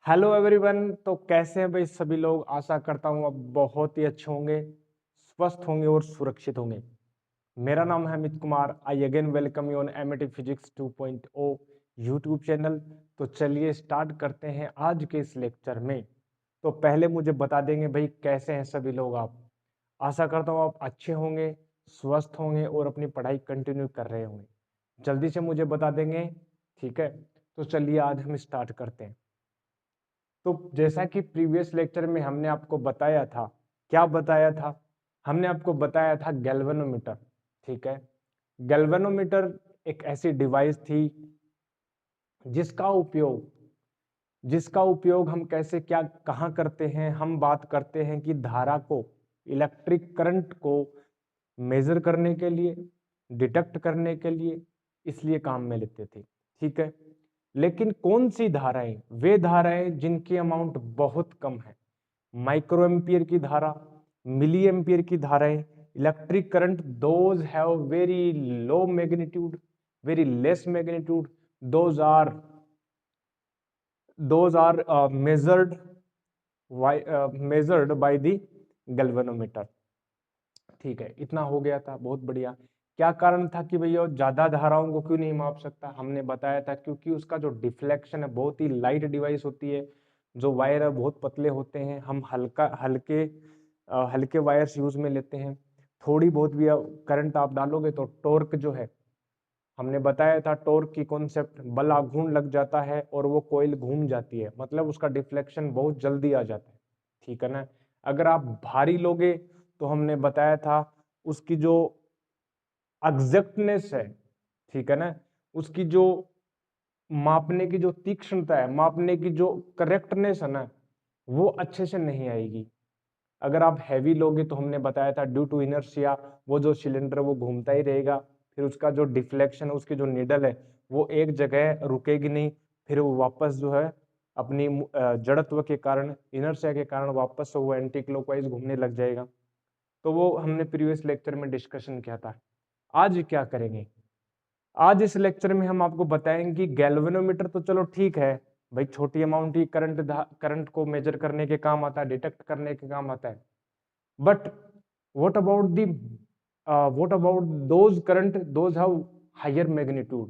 Hello everyone. तो कैसे हैं भाई सभी लोग। आशा करता हूँ अब बहुत ही अच्छे होंगे, स्वस्थ होंगे और सुरक्षित होंगे। मेरा नाम है Amit Kumar. I again welcome you on MAT physics 2.0 YouTube channel. तो चलिए स्टार्ट करते हैं आज के इस लेक्चर में। तो पहले मुझे बता देंगे भाई कैसे हैं सभी लोग आप। आशा करता हूँ आप अच्छे होंगे, स्वस्थ होंगे और अपनी पढ़ाई कंटिन्यू कर रहे होंगे। जल्दी से मुझे बता देंगे, ठीक है। तो चलिए आज हम स्टार्ट करते हैं। तो जैसा कि प्रीवियस लेक्चर में हमने आपको बताया था, क्या बताया था? हमने आपको बताया था गैल्वेनोमीटर, ठीक है। गैल्वेनोमीटर एक ऐसी डिवाइस थी जिसका उपयोग हम कैसे क्या कहाँ करते हैं। हम बात करते हैं कि धारा को, इलेक्ट्रिक करंट को मेजर करने के लिए, डिटेक्ट करने के लिए, इसलिए काम में लेते थे, ठीक है। लेकिन कौन सी धाराएं? वे धाराएं जिनकी अमाउंट बहुत कम है। माइक्रो एम्पियर की धारा, मिली एम्पियर की धाराएं, electric current, those have very low magnitude, very less magnitude, those are measured by the galvanometer। ठीक है, इतना हो गया था, बहुत बढ़िया। क्या कारण था कि भैया ज्यादा धाराओं को क्यों नहीं माप सकता? हमने बताया था क्योंकि उसका जो डिफ्लेक्शन है, बहुत ही लाइट डिवाइस होती है, जो वायर है बहुत पतले होते हैं। हम हल्के वायर्स यूज में लेते हैं। थोड़ी बहुत भी करंट आप डालोगे तो टॉर्क जो है, हमने बताया था टॉर्क की कॉन्सेप्ट, बल आघूर्ण लग जाता है और वो कोइल घूम जाती है, मतलब उसका डिफ्लेक्शन बहुत जल्दी आ जाता है, ठीक है ना। अगर आप भारी लोगे तो हमने बताया था उसकी जो एग्जैक्टनेस है, ठीक है ना, उसकी जो मापने की जो तीक्ष्णता है, मापने की जो करेक्टनेस है ना, वो अच्छे से नहीं आएगी। अगर आप हैवी लोगे तो हमने बताया था ड्यू टू इनर्शिया वो जो सिलेंडर वो घूमता ही रहेगा, फिर उसका जो डिफ्लेक्शन है, उसकी जो नीडल है वो एक जगह रुकेगी नहीं, फिर वो वापस जो है अपनी जड़त्व के कारण, इनर्शिया के कारण वापस वो एंटी क्लॉकवाइज घूमने लग जाएगा। तो वो हमने प्रीवियस लेक्चर में डिस्कशन किया था। आज क्या करेंगे? आज इस लेक्चर में हम आपको बताएंगे कि गैल्वेनोमीटर तो चलो ठीक है भाई, छोटी अमाउंट की करंट को मेजर करने के काम आता है, डिटेक्ट करने के काम आता है। But what about the what about those current those have higher magnitude?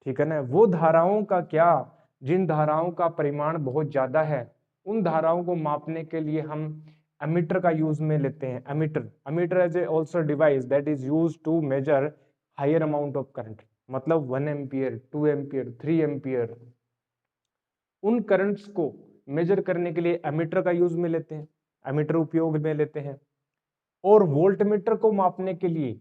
ठीक है ना, वो धाराओं का क्या, जिन धाराओं का परिमाण बहुत ज्यादा है, उन धाराओं को मापने के लिए हम एमीटर का यूज में लेते हैं। Ammeter as a also device that is use to measure higher amount of current, मतलब 1 एम्पियर, 2 एम्पियर, 3 एम्पियर। उन करंट्स को मेजर करने के लिए एमीटर का यूज में लेते हैं, एमीटर उपयोग में लेते हैं। और वोल्टमीटर को मापने के लिए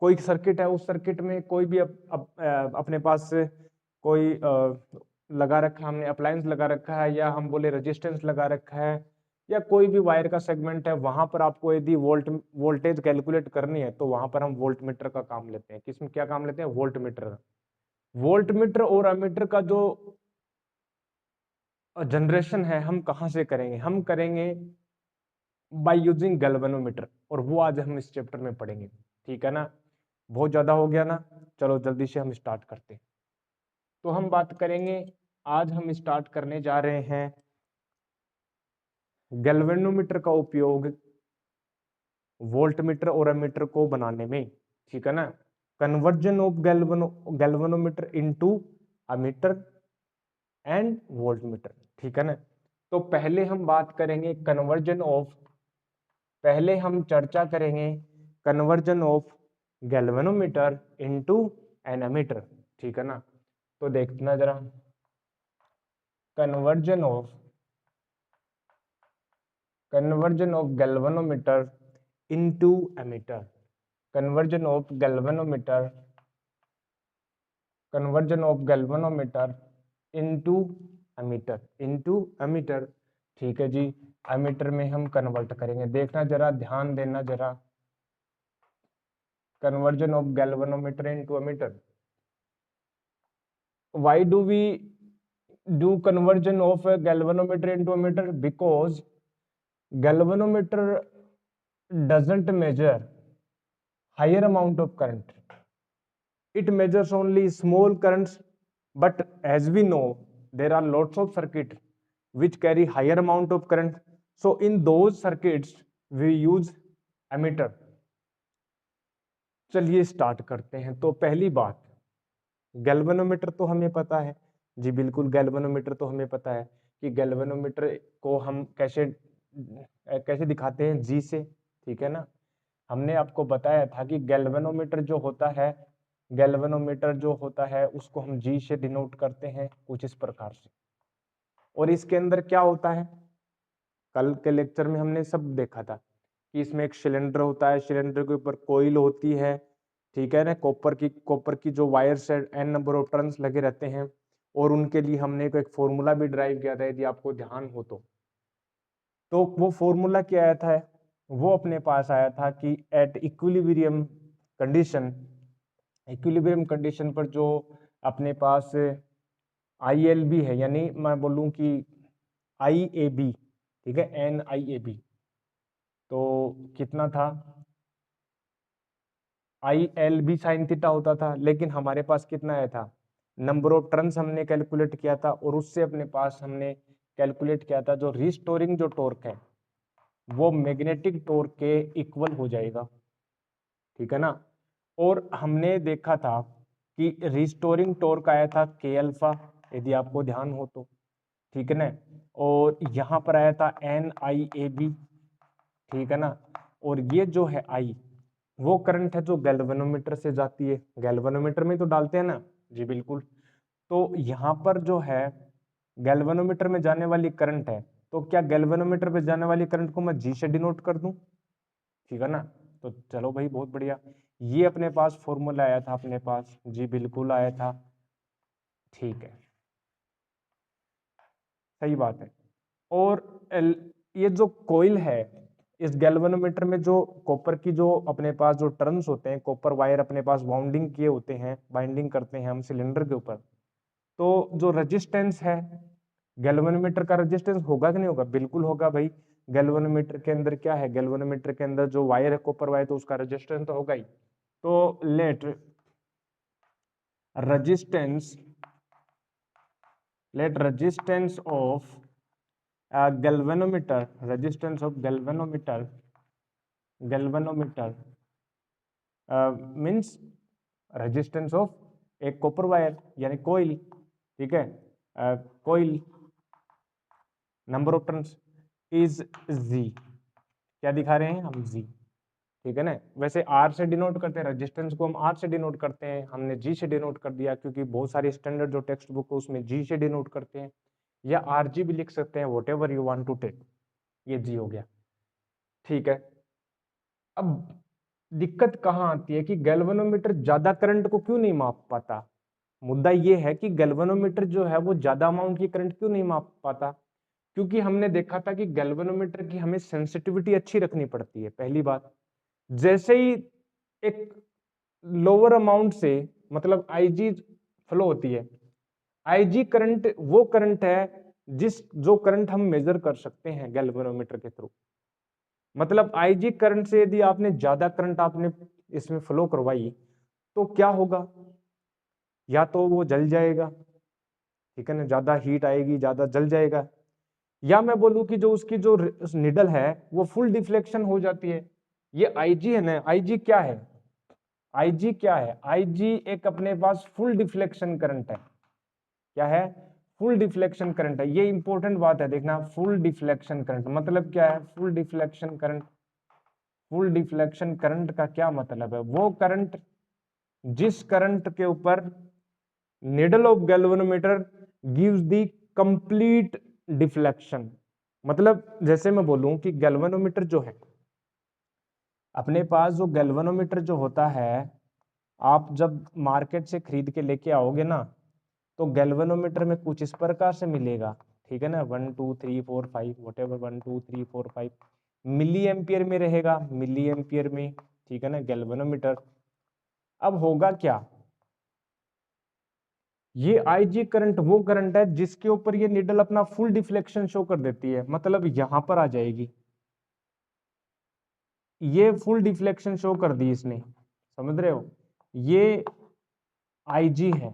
कोई सर्किट है, उस सर्किट में कोई भी अपने पास कोई लगा रखा, हमने अप्लायंस लगा रखा है, या हम बोले रेजिस्टेंस लगा रखा है, या कोई भी वायर का सेगमेंट है, वहां पर आपको यदि वोल्टेज कैलकुलेट करनी है तो वहां पर हम वोल्टमीटर का काम लेते हैं। किसमें क्या काम लेते हैं? वोल्टमीटर। वोल्टमीटर और एमीटर का जो जनरेशन है हम कहाँ से करेंगे? हम करेंगे बाय यूजिंग गैल्वेनोमीटर, और वो आज हम इस चैप्टर में पढ़ेंगे, ठीक है ना। बहुत ज्यादा हो गया ना, चलो जल्दी से हम स्टार्ट करते हैं। तो हम बात करेंगे, आज हम स्टार्ट करने जा रहे हैं गैल्वेनोमीटर का उपयोग वोल्टमीटर और एमीटर को बनाने में, ठीक है ना। Conversion of galvanometer into ammeter and voltmeter, ठीक है ना। तो पहले हम बात करेंगे पहले हम चर्चा करेंगे conversion of galvanometer into an ammeter, ठीक है ना। तो देखना जरा, conversion of galvanometer into ammeter, conversion of galvanometer into ammeter, ठीक है जी। एमीटर में हम कन्वर्ट करेंगे, देखना जरा, ध्यान देना जरा। conversion of galvanometer into ammeter. Why do we do conversion of a galvanometer into ammeter? Because galvanometer doesn't measure higher amount of current, it measures only small currents but as we know there are lots of circuit which carry higher amount of current, so in those circuits we use ammeter. चलिए start करते हैं। तो पहली बात, galvanometer तो हमें पता है जी, बिल्कुल गैल्वेनोमीटर तो हमें पता है कि गैल्वेनोमीटर को हम कैसे कैसे दिखाते हैं, जी से, ठीक है ना। हमने आपको बताया था कि गैल्वेनोमीटर जो होता है, गैल्वेनोमीटर जो होता है उसको हम जी से डिनोट करते हैं कुछ इस प्रकार से। और इसके अंदर क्या होता है, कल के लेक्चर में हमने सब देखा था कि इसमें एक सिलेंडर होता है, सिलेंडर के ऊपर कोइल होती है, ठीक है ना, कॉपर की जो वायर्स है, एन नंबर ऑफ टर्न्स लगे रहते हैं, और उनके लिए हमने एक फॉर्मूला भी ड्राइव किया था, यदि आपको ध्यान हो तो वो फॉर्मूला क्या आया था, वो अपने पास आया था कि एट इक्विलिब्रियम कंडीशन पर जो अपने पास ILB है, यानी मैं बोलूं कि IAB, ठीक है, NIAB, तो कितना था, ILB साइन थीटा होता था, लेकिन हमारे पास कितना आया था, नंबर ऑफ टर्न्स हमने कैलकुलेट किया था, और उससे अपने पास हमने कैलकुलेट किया था जो रिस्टोरिंग जो टॉर्क है वो मैग्नेटिक टॉर्क के इक्वल हो जाएगा, ठीक है ना। और हमने देखा था कि रिस्टोरिंग टॉर्क आया था के अल्फा, यदि आपको ध्यान हो तो, ठीक है ना। और यहाँ पर आया था NIAB, ठीक है ना। और ये जो है I, वो करंट है जो गैल्वेनोमीटर से जाती है, गैल्वेनोमीटर में तो डालते हैं ना जी, बिल्कुल। तो यहाँ पर जो है गैल्वेनोमीटर में जाने वाली करंट है, तो क्या गैल्वेनोमीटर पे जाने वाली करंट को मैं जी से डिनोट कर दूं, ठीक है ना। तो चलो भाई, बहुत बढ़िया, ये अपने पास फॉर्मूला आया था, अपने पास जी बिल्कुल आया था, ठीक है, सही बात है। और ये जो कोइल है, इस गैल्वेनोमीटर में जो कॉपर की जो अपने पास जो टर्न्स होते हैं, कॉपर वायर अपने पास बाउंडिंग किए होते हैं, बाइंडिंग करते हैं हम सिलेंडर के ऊपर, तो जो रेजिस्टेंस है, गैल्वेनोमीटर का रेजिस्टेंस होगा कि नहीं होगा, बिल्कुल होगा भाई। गैल्वेनोमीटर के अंदर क्या है, गैल्वेनोमीटर के अंदर जो वायर है, कॉपर वायर, तो उसका रेजिस्टेंस तो होगा ही। तो let resistance of galvanometer, resistance of galvanometer means resistance of एक कॉपर वायर यानी कोइल, ठीक है, coil, number of turns is G, क्या दिखा रहे हैं हम, जी, ठीक है ना। वैसे आर से डिनोट करते हैं, रेजिस्टेंस को हम आर से डिनोट करते हैं, हमने जी से डिनोट कर दिया क्योंकि बहुत सारी स्टैंडर्ड जो टेक्स्ट बुक है उसमें जी से डिनोट करते हैं, या RG भी लिख सकते हैं, whatever you want to take, ये जी हो गया, ठीक है। अब दिक्कत कहाँ आती है कि गैल्वेनोमीटर ज्यादा करंट को क्यों नहीं माप पाता, मुद्दा ये है कि गैल्वेनोमीटर जो है वो ज्यादा अमाउंट की करंट क्यों नहीं माप पाता, क्योंकि हमने देखा था कि गैल्वेनोमीटर की हमें सेंसिटिविटी अच्छी रखनी पड़ती है, पहली बात। जैसे ही एक लोअर अमाउंट से मतलब IG फ्लो होती है, IG करंट वो करंट है जो करंट हम मेजर कर सकते हैं गैल्वेनोमीटर के थ्रू। मतलब IG करंट से यदि आपने ज्यादा करंट आपने इसमें फ्लो करवाई तो क्या होगा, या तो वो जल जाएगा, ठीक है ना, ज्यादा हीट आएगी, ज्यादा जल जाएगा, या मैं बोलूं कि जो उसकी जो निडल है वो फुल डिफ्लेक्शन हो जाती है। ये IG है ना, IG क्या है, IG क्या है, IG एक अपने पास फुल डिफ्लेक्शन करंट है, क्या है, फुल डिफ्लेक्शन करंट है। ये इंपॉर्टेंट बात है, देखना, फुल डिफ्लेक्शन करंट मतलब क्या है, full deflection current, full deflection current का क्या मतलब है, वो करंट जिस करंट के ऊपर needle of galvanometer gives the complete deflection. मतलब जैसे मैं बोलूं कि गैल्वेनोमीटर जो है, अपने पास जो गैल्वेनोमीटर जो होता है, आप जब मार्केट से खरीद के लेके आओगे ना, तो गैल्वेनोमीटर में कुछ इस प्रकार से मिलेगा, ठीक है ना, 1 2 3 4 5 वट एवर 1 2 3 4 5 मिली एम्पियर में रहेगा, मिली एम्पियर में, ठीक है ना, गैल्वेनोमीटर। अब होगा क्या, ये IG करंट वो करंट है जिसके ऊपर ये नीडल अपना फुल डिफ्लेक्शन शो कर देती है, मतलब यहां पर आ जाएगी, ये फुल डिफ्लेक्शन शो कर दी इसने, समझ रहे हो, ये IG है,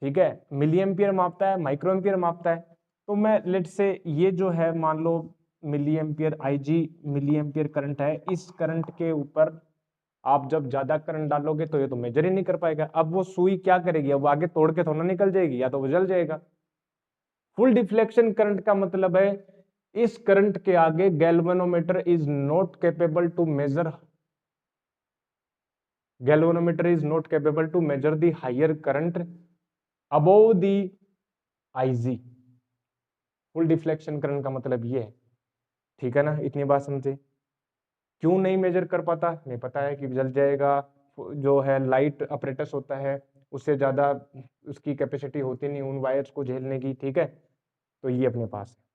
ठीक है, मिली एम्पियर मापता है, माइक्रो एम्पियर मापता है। तो मैं लेट से ये जो है मान लो milliampere IG milliampere current है, इस करंट के ऊपर आप जब ज्यादा करंट डालोगे तो ये तो मेजर ही नहीं कर पाएगा। अब वो सुई क्या करेगी, अब आगे तोड़ के थोड़ा निकल जाएगी, या तो वो जल जाएगा। फुल डिफ्लेक्शन करंट का मतलब है इस करंट के आगे galvanometer is not capable to measure, galvanometer is not capable to measure the higher current above the IG। Full deflection current का मतलब ये है, ठीक है ना, इतनी बात समझे। क्यों नहीं मेजर कर पाता, नहीं पता है कि जल जाएगा, जो है लाइट अपरेटस होता है उससे ज्यादा उसकी कैपेसिटी होती नहीं उन वायर्स को झेलने की, ठीक है। तो ये अपने पास है।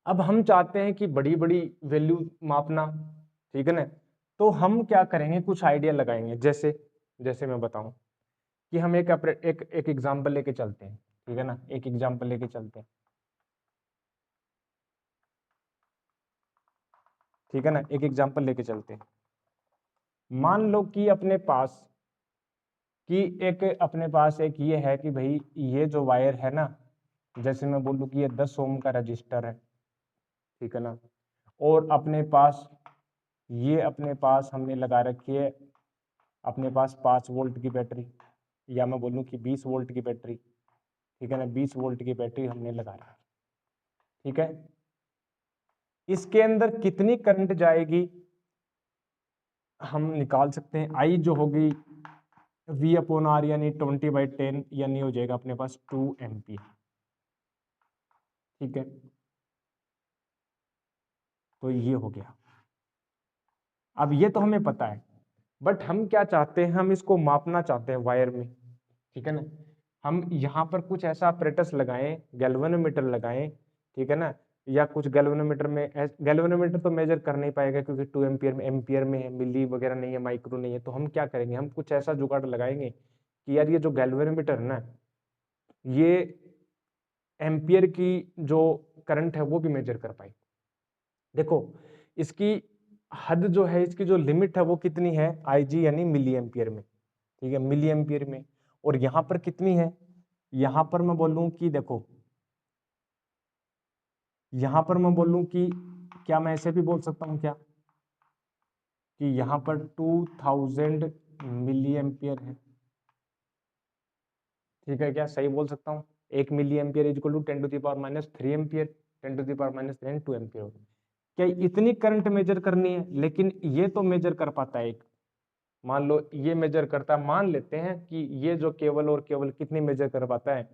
अब हम चाहते हैं कि बड़ी बड़ी वैल्यू मापना, ठीक है ना। तो हम क्या करेंगे, कुछ आइडिया लगाएंगे, जैसे जैसे मैं बताऊं कि हम एक एग्जाम्पल लेके चलते हैं, ठीक है ना, एक एग्जाम्पल लेके चलते हैं, ठीक है ना, एक एग्जाम्पल लेके चलते हैं। मान लो कि अपने पास एक ये है कि भाई ये जो वायर है ना, जैसे मैं बोलूँ कि ये 10 ओम का रजिस्टर है, ठीक है ना, और अपने पास हमने लगा रखी है अपने पास 5 वोल्ट की बैटरी, या मैं बोलूँ कि 20 वोल्ट की बैटरी, ठीक है ना, 20 वोल्ट की बैटरी हमने लगा रखी, ठीक है। इसके अंदर कितनी करंट जाएगी हम निकाल सकते हैं। आई जो होगी V/R यानी 20/10 यानी हो जाएगा अपने पास 2 एम्पियर, ठीक है। तो ये हो गया। अब ये तो हमें पता है, बट हम क्या चाहते हैं, हम इसको मापना चाहते हैं वायर में, ठीक है ना। हम यहाँ पर कुछ ऐसा अपरेटस लगाएं, गैल्वेनोमीटर लगाएं, ठीक है ना, या कुछ गैल्वेनोमीटर में, गैल्वेनोमीटर तो मेजर कर नहीं पाएगा क्योंकि 2 एम्पियर में है, मिली वगैरह नहीं है, माइक्रो नहीं है। तो हम क्या करेंगे, हम कुछ ऐसा जुगाड़ लगाएंगे कि यार ये जो गैल्वेनोमीटर है ना, ये एम्पियर की जो करंट है वो भी मेजर कर पाए। देखो इसकी हद जो है, इसकी जो लिमिट है वो कितनी है, IG यानी मिली एम्पियर में, ठीक है, मिली एम्पियर में। और यहाँ पर कितनी है, यहाँ पर मैं बोलूँ कि देखो, यहाँ पर मैं बोलूँ कि क्या मैं ऐसे भी बोल सकता हूँ क्या कि यहाँ पर 2000 मिली एम्पियर है, ठीक है, क्या सही बोल सकता हूँ। 1 milliampere is equal to 10⁻³ ampere, 10⁻³ 2 ampere. क्या इतनी करंट मेजर करनी है, लेकिन ये तो मेजर कर पाता है एक, मान लो ये मेजर करता है, मान लेते हैं कि ये जो केवल और केवल कितनी मेजर कर पाता है,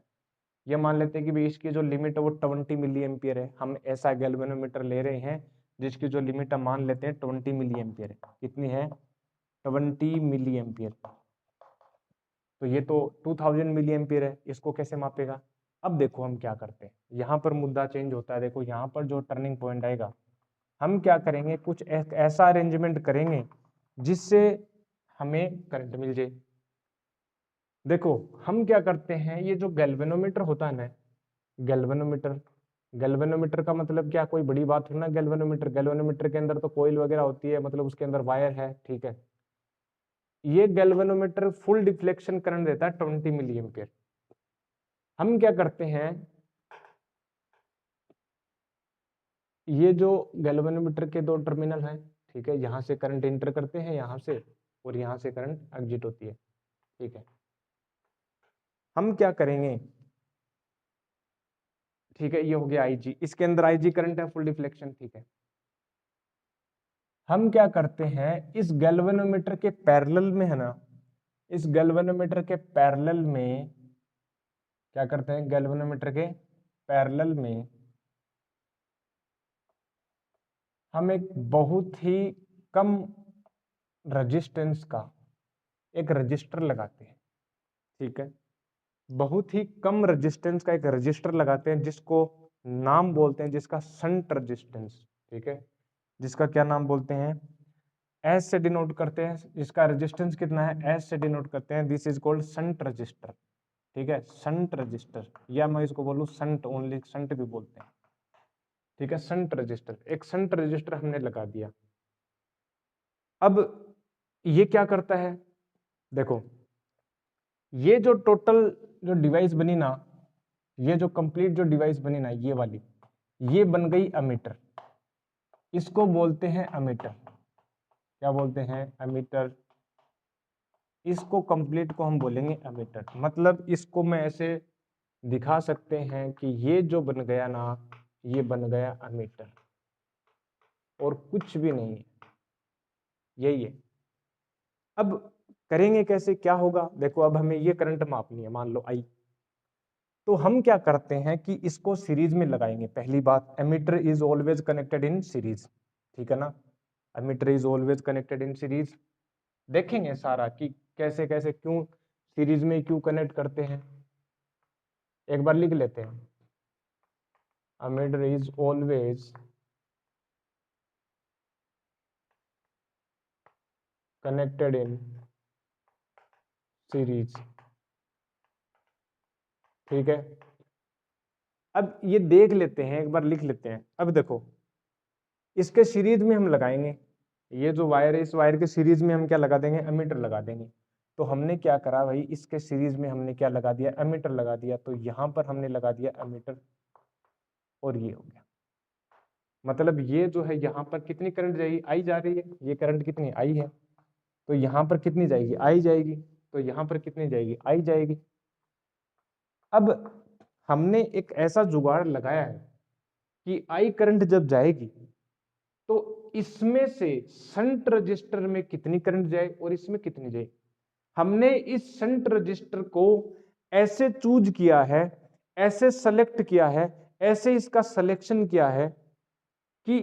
ये मान लेते हैं कि भाई इसकी जो लिमिट है वो 20 मिली एम्पियर है। हम ऐसा गैल्वेनोमीटर ले रहे हैं जिसकी जो लिमिट है मान लेते हैं 20 मिली एम्पियर है। कितनी है, 20 मिली एम्पियर। तो ये तो 2000 मिली एम्पियर है, इसको कैसे मापेगा। अब देखो हम क्या करते हैं, यहाँ पर मुद्दा चेंज होता है। देखो यहाँ पर जो टर्निंग पॉइंट आएगा, हम क्या करेंगे, कुछ ऐसा अरेंजमेंट करेंगे जिससे हमें करंट मिल जाए। देखो हम क्या करते हैं, ये जो गैल्वेनोमीटर होता है ना, गैल्वेनोमीटर गैल्वेनोमीटर का मतलब क्या, कोई बड़ी बात है ना। गैल्वेनोमीटर के अंदर तो कोयल वगैरह होती है, मतलब उसके अंदर वायर है, ठीक है। ये गैल्वेनोमीटर फुल डिफ्लेक्शन करंट देता है 20 मिली एम्पियर। हम क्या करते हैं, ये जो गैल्वेनोमीटर के 2 टर्मिनल हैं, ठीक है, यहाँ से करंट इंटर करते हैं यहाँ से, और यहाँ से करंट एग्जिट होती है, ठीक है। हम क्या करेंगे, ठीक है, ये हो गया IG, इसके अंदर IG करंट है, फुल डिफ्लेक्शन, ठीक है। हम क्या करते हैं, इस गैल्वेनोमीटर के पैरेलल में है ना, इस गैल्वेनोमीटर के पैरेलल में क्या करते हैं, गैल्वेनोमीटर के पैरेलल में हम एक बहुत ही कम रेजिस्टेंस का एक रजिस्टर लगाते हैं, ठीक है। बहुत ही कम रेजिस्टेंस का एक रजिस्टर लगाते हैं जिसको नाम बोलते हैं, जिसका शंट रेजिस्टेंस, ठीक है, जिसका क्या नाम बोलते हैं, एस से डिनोट करते हैं। जिसका रेजिस्टेंस कितना है, एस से डिनोट करते हैं, this is called shunt resistor, ठीक है, शंट रजिस्टर, या मैं इसको बोलूं शंट, ओनली शंट भी बोलते हैं, ठीक है। शंट रजिस्टर, एक शंट रजिस्टर हमने लगा दिया। अब ये क्या करता है, देखो ये जो टोटल जो डिवाइस बनी ना, ये जो कंप्लीट जो डिवाइस बनी ना, ये वाली, ये बन गई एमीटर। इसको बोलते हैं एमीटर। क्या बोलते हैं? एमीटर। इसको कंप्लीट को हम बोलेंगे एमीटर। मतलब इसको मैं ऐसे दिखा सकते हैं कि ये जो बन गया ना, ये बन गया एमीटर, और कुछ भी नहीं है, यही है। अब करेंगे कैसे, क्या होगा? देखो अब हमें ये करंट मापनी है, मान लो आई। तो हम क्या करते हैं कि इसको सीरीज में लगाएंगे। पहली बात, ammeter is always connected in series, ठीक है ना? Ammeter is always connected in series. देखेंगे सारा कि कैसे कैसे, क्यों सीरीज में क्यों कनेक्ट करते हैं। एक बार लिख लेते हैं, ammeter is always connected in series, ठीक है। अब ये देख लेते हैं, एक बार लिख लेते हैं। अब देखो, इसके सीरीज में हम लगाएंगे, ये जो वायर है, इस वायर के सीरीज में हम क्या लगा देंगे? एमीटर लगा देंगे। तो हमने क्या करा भाई, इसके सीरीज में हमने क्या लगा दिया? एमीटर लगा दिया। तो यहां पर हमने लगा दिया एमीटर, और ये हो गया। मतलब ये जो है, यहाँ पर कितनी करंट जाएगी? आई जा रही है। ये करंट कितनी? आई है। तो यहाँ पर कितनी जाएगी? आई जाएगी। तो यहाँ पर कितनी जाएगी? आई जाएगी। अब हमने एक ऐसा जुगाड़ लगाया है कि आई करंट जब जाएगी तो इसमें से शंट रजिस्टर में कितनी करंट जाए और इसमें कितनी जाए। हमने इस शंट रजिस्टर को ऐसे चूज किया है, ऐसे सेलेक्ट किया है, ऐसे इसका सिलेक्शन किया है कि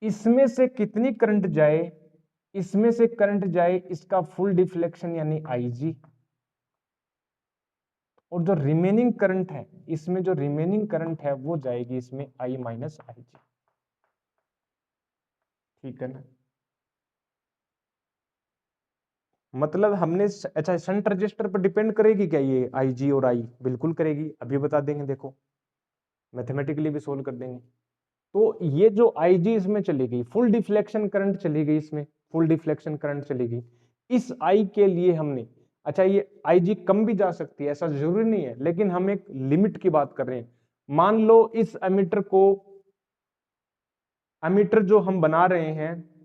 इसमें से कितनी करंट जाए, इसमें से करंट जाए इसका फुल डिफ्लेक्शन यानी आईजी, और जो रिमेनिंग करंट है, इसमें जो रिमेनिंग करंट है वो जाएगी इसमें आई माइनस आई जी, ठीक है ना? मतलब हमने अच्छा, शंट रजिस्टर पर डिपेंड करेगी क्या ये आई जी और आई? बिल्कुल करेगी, अभी बता देंगे, देखो मैथमेटिकली भी सोल्व कर देंगे। तो ये जो आई जी इसमें चली गई, फुल डिफ्लेक्शन करंट चली गई इसमें, फुल डिफ्लेक्शन करंट चली गई। इस आई के लिए हमने, अच्छा ये आई जी कम भी जा सकती है, ऐसा जरूरी नहीं है, लेकिन हम एक लिमिट की बात कर रहे हैं। मान लो इस एमीटर को, एमीटर जो हम बना रहे हैं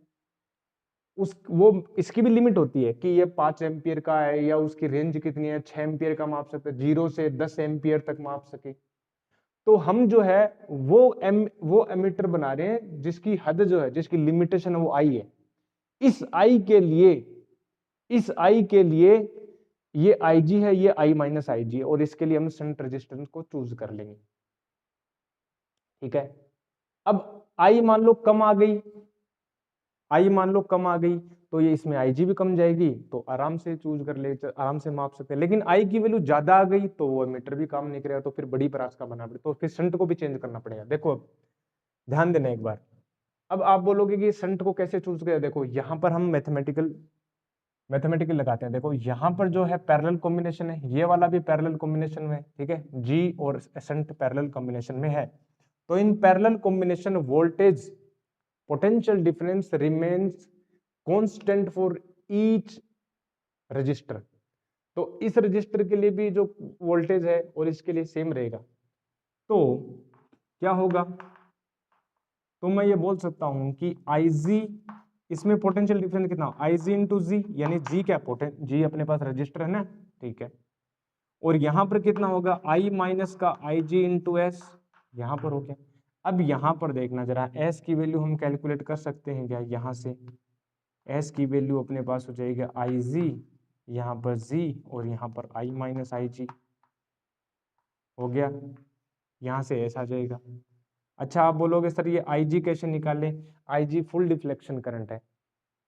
उस वो इसकी भी लिमिट होती है कि ये 5 एम्पियर का है, या उसकी रेंज कितनी है, 6 एम्पियर का माप सकते हैं, 0 से 10 एम्पियर तक माप सके। तो हम जो है वो एमीटर बना रहे हैं जिसकी हद जो है, जिसकी लिमिटेशन है वो आई है। इस आई के लिए, इस आई के लिए ये आई जी है, ये आई माइनस आई जी है, और इसके लिए हम शंट रेजिस्टेंस को चूज कर लेंगे, ठीक है। अब आई मान लो कम आ गई, आई मान लो कम आ गई, तो ये इसमें आई जी भी कम जाएगी, तो आराम से चूज कर ले, आराम से माप सकते हैं। लेकिन आई की वैल्यू ज्यादा आ गई तो वो मीटर भी काम नहीं करेगा, तो फिर बड़ी परास का बनाना पड़ेगा, तो फिर शंट को भी चेंज करना पड़ेगा। देखो अब ध्यान देना एक बार। अब आप बोलोगे कि शंट को कैसे चूज करें? देखो यहाँ पर हम मैथमेटिकल लगाते हैं। देखो यहाँ पर जो है पैरेलल कॉम्बिनेशन है, ये वाला भी पैरेलल कॉम्बिनेशन में है, ठीक है, जी और शंट पैरेलल कॉम्बिनेशन में है। तो in parallel combination voltage potential difference remains constant for each resistor. तो इस रजिस्टर के लिए भी जो वोल्टेज है और इसके लिए सेम रहेगा। तो क्या होगा? तो मैं ये बोल सकता हूं कि Ig, इसमें पोटेंशियल डिफरेंस कितना, Ig इंटू जी, यानी जी क्या, जी अपने पास रजिस्टर है ना, ठीक है। और यहां पर कितना होगा, I माइनस का Ig इंटू एस, यहां पर हो गया। अब यहां पर देखना जरा, एस की वैल्यू हम कैलकुलेट कर सकते हैं क्या? यहां से एस की वैल्यू अपने पास हो जाएगा आई जी, यहाँ पर जी, और यहाँ पर आई माइनस आई जी, हो गया। यहाँ से एस आ जाएगा। अच्छा आप बोलोगे सर ये आई जी कैसे निकालें? आई जी फुल डिफ्लेक्शन करंट है।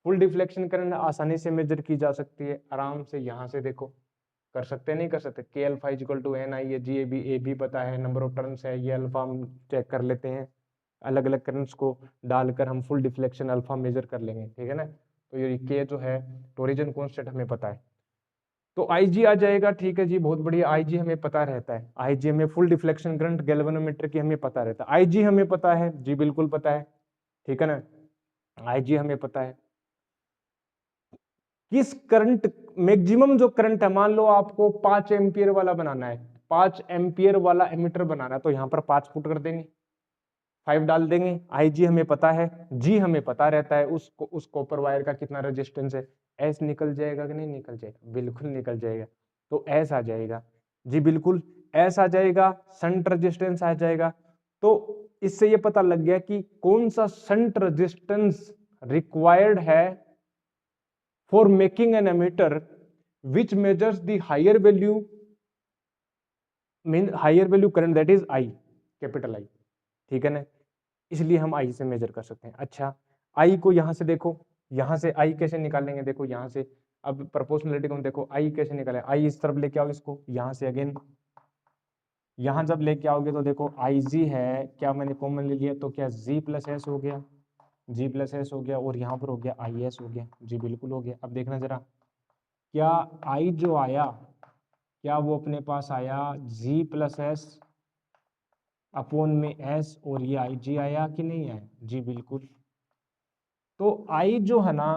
फुल डिफ्लेक्शन करंट आसानी से मेजर की जा सकती है, आराम से यहाँ से देखो, कर सकते नहीं कर सकते, के अल्फा इजिकल टू एन आई है, जी ए बी पता है, नंबर ऑफ टर्न्स है, ये अल्फा हम चेक कर लेते हैं, अलग अलग करंट्स को डालकर हम फुल डिफ्लेक्शन अल्फा मेजर कर लेंगे, ठीक है ना। तो ये के जो है टोरिजन कॉन्स्टेंट हमें पता है, तो आई जी आ जाएगा, ठीक है जी, बहुत बढ़िया। आई जी हमें पता रहता है, आई जी हमें फुल डिफ्लेक्शन करंट गैल्वेनोमीटर की हमें पता रहता है, आई जी हमें पता है जी, बिल्कुल पता है, ठीक है ना, आई जी हमें पता है। किस करंट, मैक्सिमम जो करंट है, मान लो आपको 5 एम्पियर वाला बनाना है, 5 एम्पियर वाला एमीटर बनाना है, तो यहां पर 5 पुट कर देंगे, 5 डाल देंगे। आई जी हमें पता है, जी हमें पता रहता है, उस कॉपर वायर का कितना रेजिस्टेंस है। एस निकल जाएगा कि नहीं निकल जाएगा? बिल्कुल निकल जाएगा। तो एस आ जाएगा जी, बिल्कुल एस आ जाएगा, शंट रेजिस्टेंस आ जाएगा। तो इससे ये पता लग गया कि कौन सा शंट रेजिस्टेंस रिक्वायर्ड है for making an ammeter which measures the higher value, mean higher value current, that is I, capital I. ठीक है ना, इसलिए हम आई से मेजर कर सकते हैं। अच्छा, आई को यहां से देखो, यहां से आई कैसे निकालेंगे, देखो यहां से, अब प्रोपोर्शनलिटी को देखो, आई कैसे निकालें, आई इस तरफ लेके आओ इसको, यहां से अगेन यहां जब लेके आओगे तो देखो आई जी है, क्या मैंने कॉमन ले लिया, तो क्या जी प्लस एस हो गया, जी प्लस एस हो गया, और यहाँ पर हो गया आई एस हो गया, जी बिल्कुल हो गया। अब देखना जरा, क्या आई जो आया, क्या वो अपने पास आया जी प्लस एस अपोन में एस, और ये आई जी आया कि नहीं आया? जी बिल्कुल। तो आई जो है ना,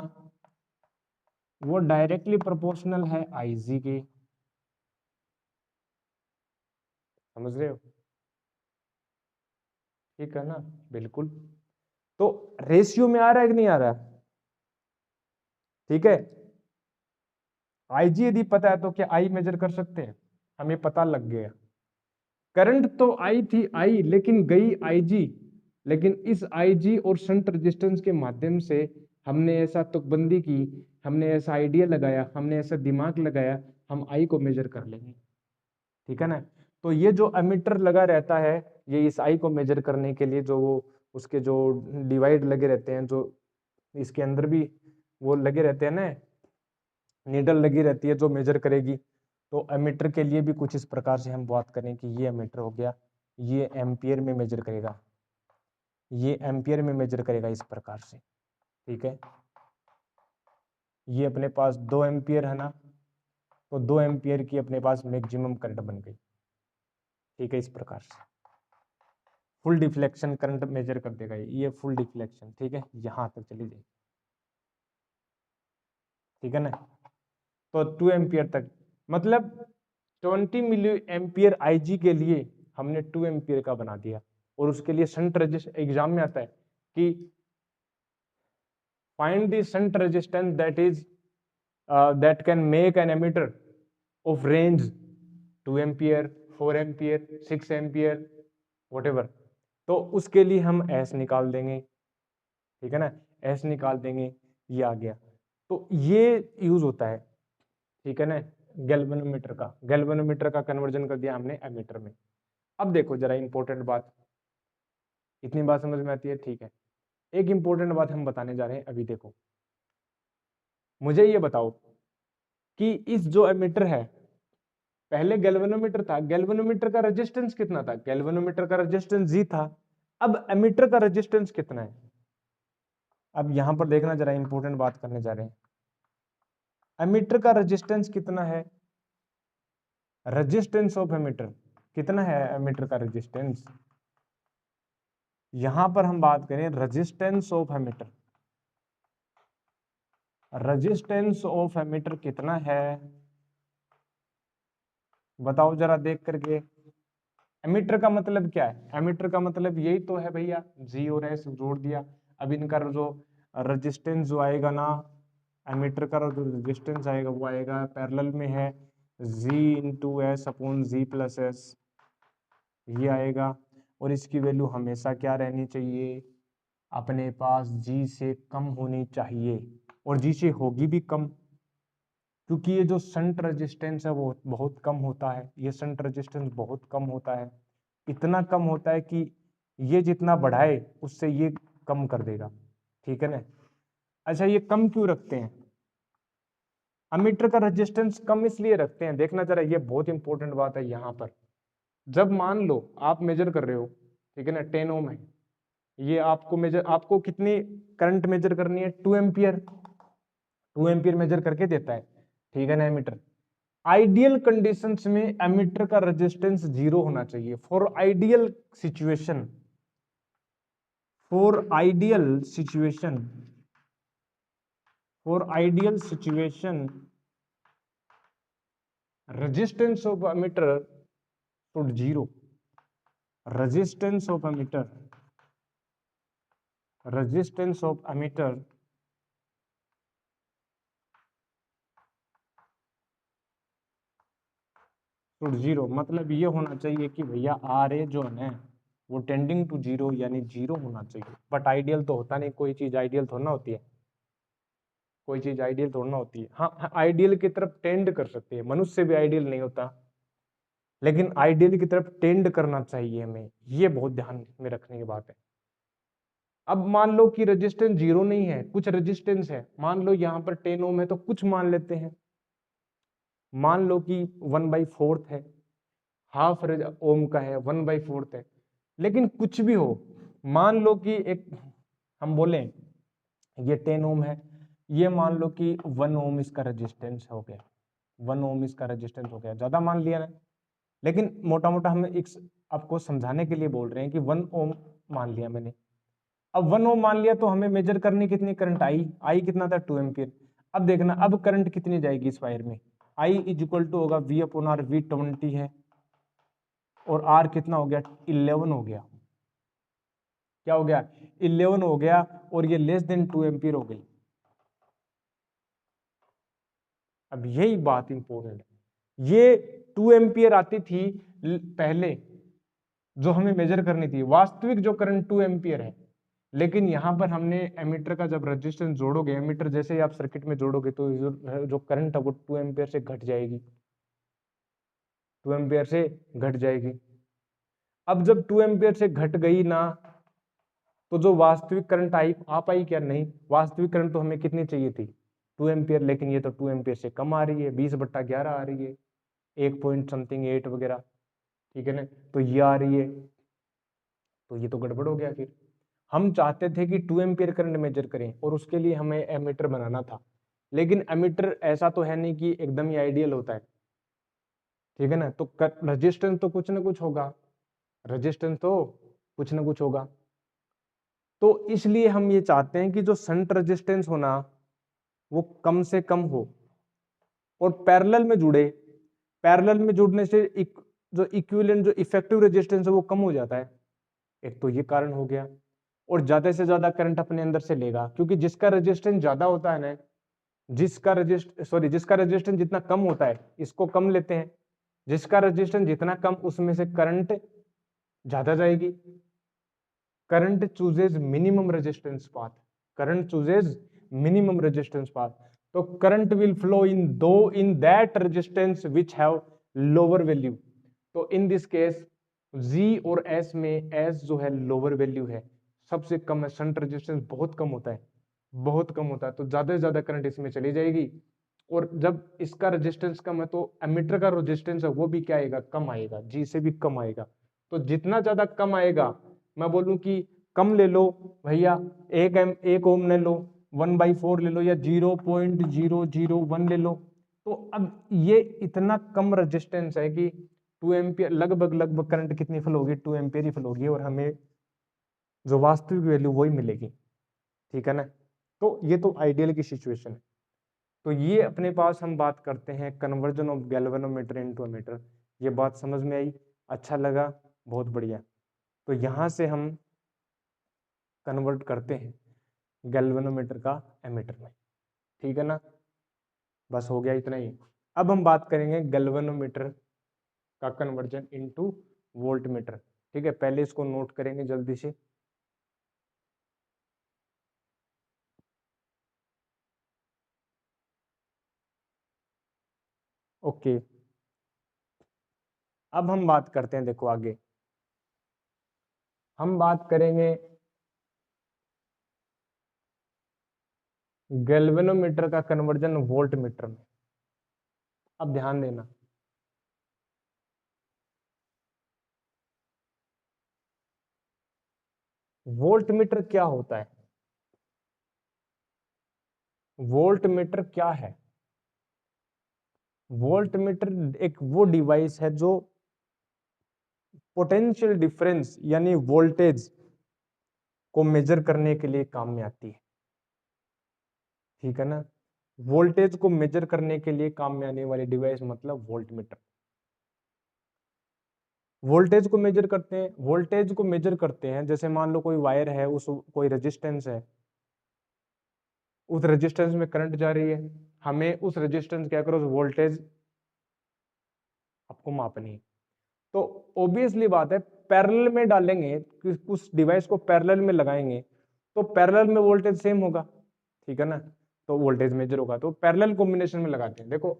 वो डायरेक्टली प्रोपोर्शनल है आई जी के, समझ रहे हो? ठीक है ना, बिल्कुल। तो रेशियो में आ रहा है कि नहीं आ रहा? ठीक है, आई जी यदि पता है तो क्या आई मेजर कर सकते हैं? हमें पता लग गया, करंट तो आई थी, आई लेकिन गई आई जी, लेकिन इस आई जी और शंट रेजिस्टेंस के माध्यम से हमने ऐसा तुकबंदी की, हमने ऐसा आइडिया लगाया, हमने ऐसा दिमाग लगाया, हम आई को मेजर कर लेंगे। ठीक है ना, तो ये जो एमीटर लगा रहता है, ये इस आई को मेजर करने के लिए, जो वो उसके जो डिवाइड लगे रहते हैं, जो इसके अंदर भी वो लगे रहते हैं ना, नीडल लगी रहती है जो मेजर करेगी। तो एमीटर के लिए भी कुछ इस प्रकार से हम बात करें कि ये एमीटर हो गया, ये एम्पियर में मेजर करेगा, ये एम्पियर में मेजर करेगा इस प्रकार से। ठीक है, ये अपने पास 2 एम्पियर है ना, तो 2 एम्पियर की अपने पास मैक्सिमम करंट बन गई। ठीक है, इस प्रकार से फुल डिफ्लेक्शन करंट मेजर कर देगा ये फुल डिफ्लेक्शन। ठीक है, यहां तक चली जाएगी। ठीक है ना, तो 2 एम्पियर तक, मतलब 20 मिली एम्पियर आईजी के लिए हमने 2 एम्पियर का बना दिया। और उसके लिए शंट रेजिस्टेंस एग्जाम में आता है कि find the shunt resistance that is that can make an emitter of range 2 ampere, 4 ampere, 6 ampere, whatever। तो उसके लिए हम S निकाल देंगे। ठीक है ना, S निकाल देंगे, ये आ गया। तो ये यूज होता है, ठीक है ना, गैल्वेनोमीटर का, गैल्वेनोमीटर का कन्वर्जन कर दिया हमने एमीटर में। अब देखो जरा इंपॉर्टेंट बात, इतनी बात समझ में आती है? ठीक है, एक इंपॉर्टेंट बात हम बताने जा रहे हैं अभी। देखो, मुझे ये बताओ कि इस जो एमीटर है, पहले गैल्वेनोमीटर था, गैल्वेनोमीटर का रेजिस्टेंस कितना था? गैल्वेनोमीटर का रेजिस्टेंस जी था। अब एमीटर का रेजिस्टेंस कितना है? अब यहां पर देखना जरा, इंपॉर्टेंट बात करने जा रहे हैं। एमीटर का रेजिस्टेंस कितना है? रेजिस्टेंस ऑफ एमीटर कितना है? एमीटर का रेजिस्टेंस, यहां पर हम बात करें resistance of ammeter, resistance of ammeter कितना है? बताओ जरा देख करके। एमीटर का मतलब क्या है? एमीटर का मतलब यही तो है भैया, जी और एस जोड़ दिया। अब इनका जो रेजिस्टेंस जो आएगा ना, एमीटर का जो रेजिस्टेंस आएगा वो आएगा पैरेलल में है जी इंटू एस अपॉन जी प्लस एस, ये आएगा। और इसकी वैल्यू हमेशा क्या रहनी चाहिए? अपने पास जी से कम होनी चाहिए, और जी से होगी भी कम, क्योंकि ये जो शंट रेजिस्टेंस है वो बहुत कम होता है, ये शंट रेजिस्टेंस बहुत कम होता है, इतना कम होता है कि ये जितना बढ़ाए उससे ये कम कर देगा। ठीक है ना। अच्छा, ये कम क्यों रखते हैं? एमीटर का रेजिस्टेंस कम इसलिए रखते हैं, देखना जरा, ये बहुत इंपॉर्टेंट बात है यहाँ पर। जब मान लो आप मेजर कर रहे हो, ठीक है ना, 10 ओम है, ये आपको मेजर, आपको कितनी करंट मेजर करनी है? 2 एम्पियर, 2 एम्पियर मेजर करके देता है। ठीक है ना एमीटर, आइडियल कंडीशंस में एमीटर का रेजिस्टेंस 0 होना चाहिए। For ideal situation, for ideal situation, for ideal situation resistance of emitter should 0. resistance of emitter should 0, मतलब ये होना चाहिए कि भैया आर ए जो है वो टेंडिंग टू 0 यानी 0 होना चाहिए। बट आइडियल तो होता नहीं, कोई चीज आइडियल थोड़ा होती है, कोई चीज आइडियल थोड़ा होती है। हाँ, आइडियल की तरफ टेंड कर सकती है, मनुष्य भी आइडियल नहीं होता, लेकिन आइडियल की तरफ टेंड करना चाहिए हमें, ये बहुत ध्यान में रखने की बात है। अब मान लो कि रेजिस्टेंस 0 नहीं है, कुछ रेजिस्टेंस है, मान लो यहाँ पर 10 ओम है, तो कुछ मान लेते हैं, मान लो कि 1/4 है, हाफ ओम का है, 1/4 है, लेकिन कुछ भी हो, मान लो कि एक हम बोले ये 10 ओम है, ये मान लो कि 1 ओम इसका रेजिस्टेंस हो गया, 1 ओम इसका रेजिस्टेंस हो गया, ज्यादा मान लिया ना, लेकिन मोटा मोटा हम एक आपको समझाने के लिए बोल रहे हैं कि 1 ओम मान लिया मैंने। अब 1 ओम मान लिया तो हमें मेजर करनी कितनी करंट आई कितना था 2 एम्पियर। अब देखना अब करंट कितनी जाएगी इस वायर में, I इज इक्वल टू होगा V/R, V 20 है और R कितना हो गया 11 हो गया, क्या हो गया 11 हो गया, और ये लेस देन 2 एम्पियर हो गई। अब यही बात इंपॉर्टेंट है, ये 2 एम्पियर आती थी पहले जो हमें मेजर करनी थी, वास्तविक जो करंट 2 एम्पियर है, लेकिन यहां पर हमने एमीटर का जब रेजिस्टेंस जोड़ोगे, एमीटर जैसे ही आप सर्किट में जोड़ोगे तो जो करंट है वो 2 एम्पियर से घट जाएगी, 2 एम्पियर से घट जाएगी। अब जब 2 एम्पियर से घट गई ना, तो जो वास्तविक करंट आ पाई क्या, नहीं, वास्तविक करंट तो हमें कितनी चाहिए थी 2 एम्पियर, लेकिन ये तो 2 एम्पियर से कम आ रही है, 20/11 आ रही है, 1 पॉइंट समथिंग 8 वगैरह, ठीक है ना, तो ये आ रही है, तो ये तो गड़बड़ हो गया। फिर हम चाहते थे कि 2 एम्पियर करंट मेजर करें और उसके लिए हमें एमीटर बनाना था, लेकिन एमीटर ऐसा तो है नहीं कि एकदम ही आइडियल होता है, ठीक है ना, तो रेजिस्टेंस तो कुछ ना कुछ होगा, रेजिस्टेंस तो कुछ ना कुछ होगा। तो इसलिए हम ये चाहते हैं कि जो शंट रेजिस्टेंस होना वो कम से कम हो और पैरेलल में जुड़े, पैरेलल में जुड़ने से जो इक्विवेलेंट जो इफेक्टिव रेजिस्टेंस है वो कम हो जाता है, एक तो ये कारण हो गया, और ज्यादा से ज्यादा करंट अपने अंदर से लेगा, क्योंकि जिसका रेजिस्टेंस ज्यादा होता है ना, जिसका रेजिस्टेंस जितना कम होता है इसको कम लेते हैं, जिसका रेजिस्टेंस जितना कम उसमें से करंट ज्यादा जाएगी। Current chooses minimum resistance path, current chooses minimum resistance path, तो current will flow in that resistance which have lower value. तो इन दिस केस G और S में S जो है लोअर वैल्यू है, सबसे कम है, शंट रेजिस्टेंस बहुत कम होता है, बहुत कम होता है, तो ज्यादा से ज्यादा करंट इसमें चली जाएगी, और जब इसका रेजिस्टेंस कम है तो एमीटर का रेजिस्टेंस है वो भी क्या आएगा, कम आएगा, G से भी कम आएगा। तो जितना ज्यादा कम आएगा, मैं बोलूं कि कम ले लो भैया, 1 ओम ले लो, 1/4 ले लो, या 0.001 ले लो, तो अब ये इतना कम रेजिस्टेंस है कि 2 एम्पियर लगभग करंट कितनी फ्लो होगी, 2 एम्पियर ही फ्लो होगी, और हमें जो वास्तविक वैल्यू वही मिलेगी, ठीक है ना। तो ये तो आइडियल की सिचुएशन है। तो ये अपने पास हम बात करते हैं conversion of galvanometer into ammeter, ये बात समझ में आई, अच्छा लगा, बहुत बढ़िया। तो यहां से हम कन्वर्ट करते हैं गैल्वेनोमीटर का एमीटर में, ठीक है ना, बस हो गया इतना ही। अब हम बात करेंगे गैल्वेनोमीटर का कन्वर्जन इनटू वोल्टमीटर, ठीक है, पहले इसको नोट करेंगे जल्दी से। ओके, अब हम बात करते हैं, देखो आगे हम बात करेंगे गैल्वेनोमीटर का कन्वर्जन वोल्टमीटर में। अब ध्यान देना, वोल्टमीटर क्या होता है, वोल्टमीटर क्या है, वोल्टमीटर एक वो डिवाइस है जो पोटेंशियल डिफरेंस यानी वोल्टेज को मेजर करने के लिए काम में आती है, ठीक है ना। वोल्टेज को मेजर करने के लिए काम में आने वाली डिवाइस मतलब वोल्टमीटर। वोल्टेज को मेजर करते हैं, जैसे मान लो कोई वायर है, उस कोई रेजिस्टेंस है, उस रेजिस्टेंस में करंट जा रही है, हमें उस रेजिस्टेंस के अक्रॉस वोल्टेज आपको मापनी है। तो ऑब्वियसली बात है, पैरेलल में डालेंगे, उस डिवाइस को पैरेलल में लगाएंगे तो पैरेलल में वोल्टेज सेम होगा, ठीक है ना, तो वोल्टेज मेजर होगा। तो पैरेलल कॉम्बिनेशन में लगाते हैं। देखो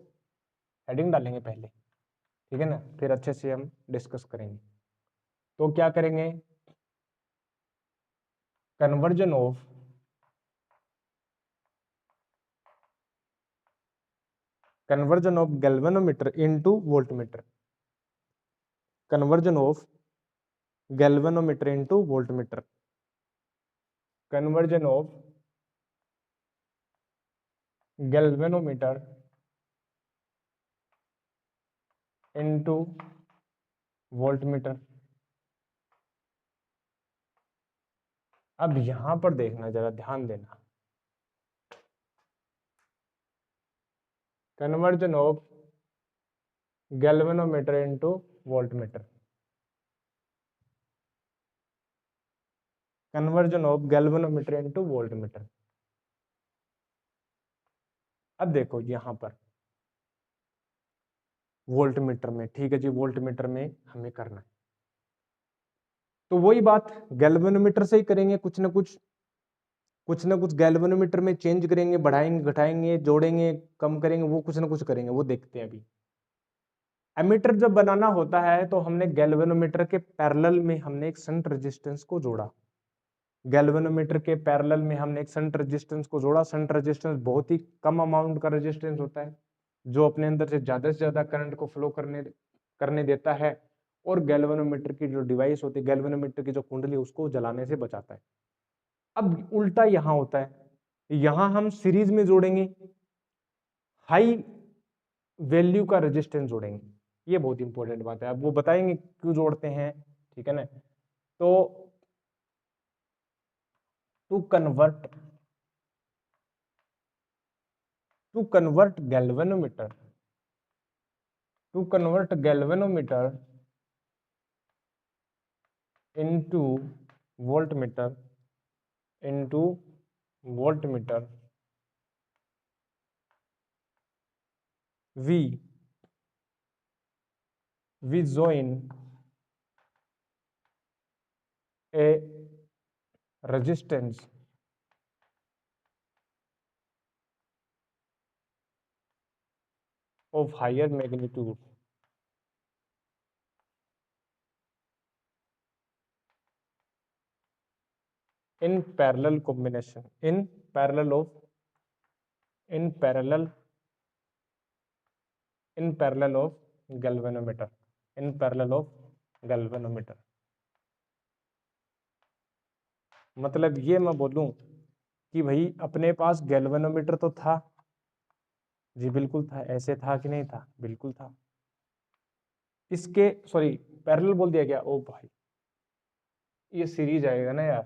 हेडिंग डालेंगे पहले, ठीक है ना, फिर अच्छे से हम डिस्कस करेंगे। तो क्या करेंगे, conversion of galvanometer into voltmeter, conversion of galvanometer into voltmeter, conversion of galvanometer into voltmeter. अब यहां पर देखना, जरा ध्यान देना, conversion of galvanometer into voltmeter, conversion of galvanometer into voltmeter. अब देखो यहां पर वोल्टमीटर में, ठीक है जी, वोल्टमीटर में हमें करना है, तो वही बात गैल्वेनोमीटर से ही करेंगे, कुछ ना कुछ गैल्वेनोमीटर में चेंज करेंगे, बढ़ाएंगे, घटाएंगे, जोड़ेंगे, कम करेंगे, वो कुछ ना कुछ करेंगे, वो देखते हैं अभी। एमीटर जब बनाना होता है तो हमने गैल्वेनोमीटर के पैरेलल में हमने एक शंट रेजिस्टेंस को जोड़ा, गैल्वेनोमीटर के पैरेलल में हमने एक शंट रेजिस्टेंस को जोड़ा। शंट रेजिस्टेंस बहुत ही कम अमाउंट का रेजिस्टेंस होता है, जो अपने अंदर से ज्यादा करंट को फ्लो करने देता है, और गैल्वेनोमीटर की जो डिवाइस होती है, गैल्वेनोमीटर की जो कुंडली, उसको जलाने से बचाता है। अब उल्टा यहां होता है, यहां हम सीरीज में जोड़ेंगे, हाई वैल्यू का रेजिस्टेंस जोड़ेंगे, ये बहुत इंपॉर्टेंट बात है, अब वो बताएंगे क्यों जोड़ते हैं, ठीक है ना। तो to convert galvanometer to convert galvanometer into voltmeter we join a resistance of higher magnitude in parallel combination, in parallel of galvanometer, in parallel of galvanometer। मतलब ये मैं बोलूं कि भाई अपने पास गैल्वेनोमीटर तो था जी, बिल्कुल था, ऐसे था कि नहीं था, बिल्कुल था। इसके सॉरी, पैरेलल बोल दिया क्या, ओ भाई ये सीरीज आएगा ना यार,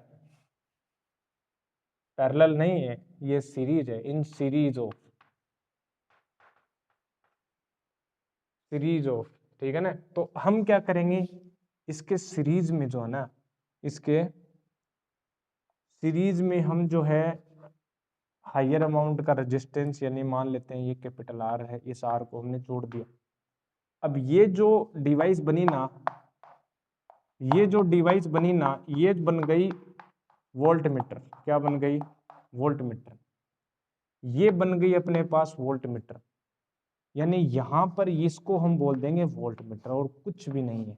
पैरेलल नहीं है, ये सीरीज है, इन सीरीज ऑफ, ठीक है ना। तो हम क्या करेंगे, इसके सीरीज में जो है ना, इसके सीरीज में हम जो है हायर अमाउंट का रेजिस्टेंस, यानी मान लेते हैं ये कैपिटल आर है, इस आर को हमने जोड़ दिया। अब ये जो डिवाइस बनी ना, ये बन गई वोल्टमीटर। क्या बन गई, वोल्टमीटर। ये बन गई अपने पास वोल्टमीटर, यानी यहां पर इसको हम बोल देंगे वोल्टमीटर, और कुछ भी नहीं है।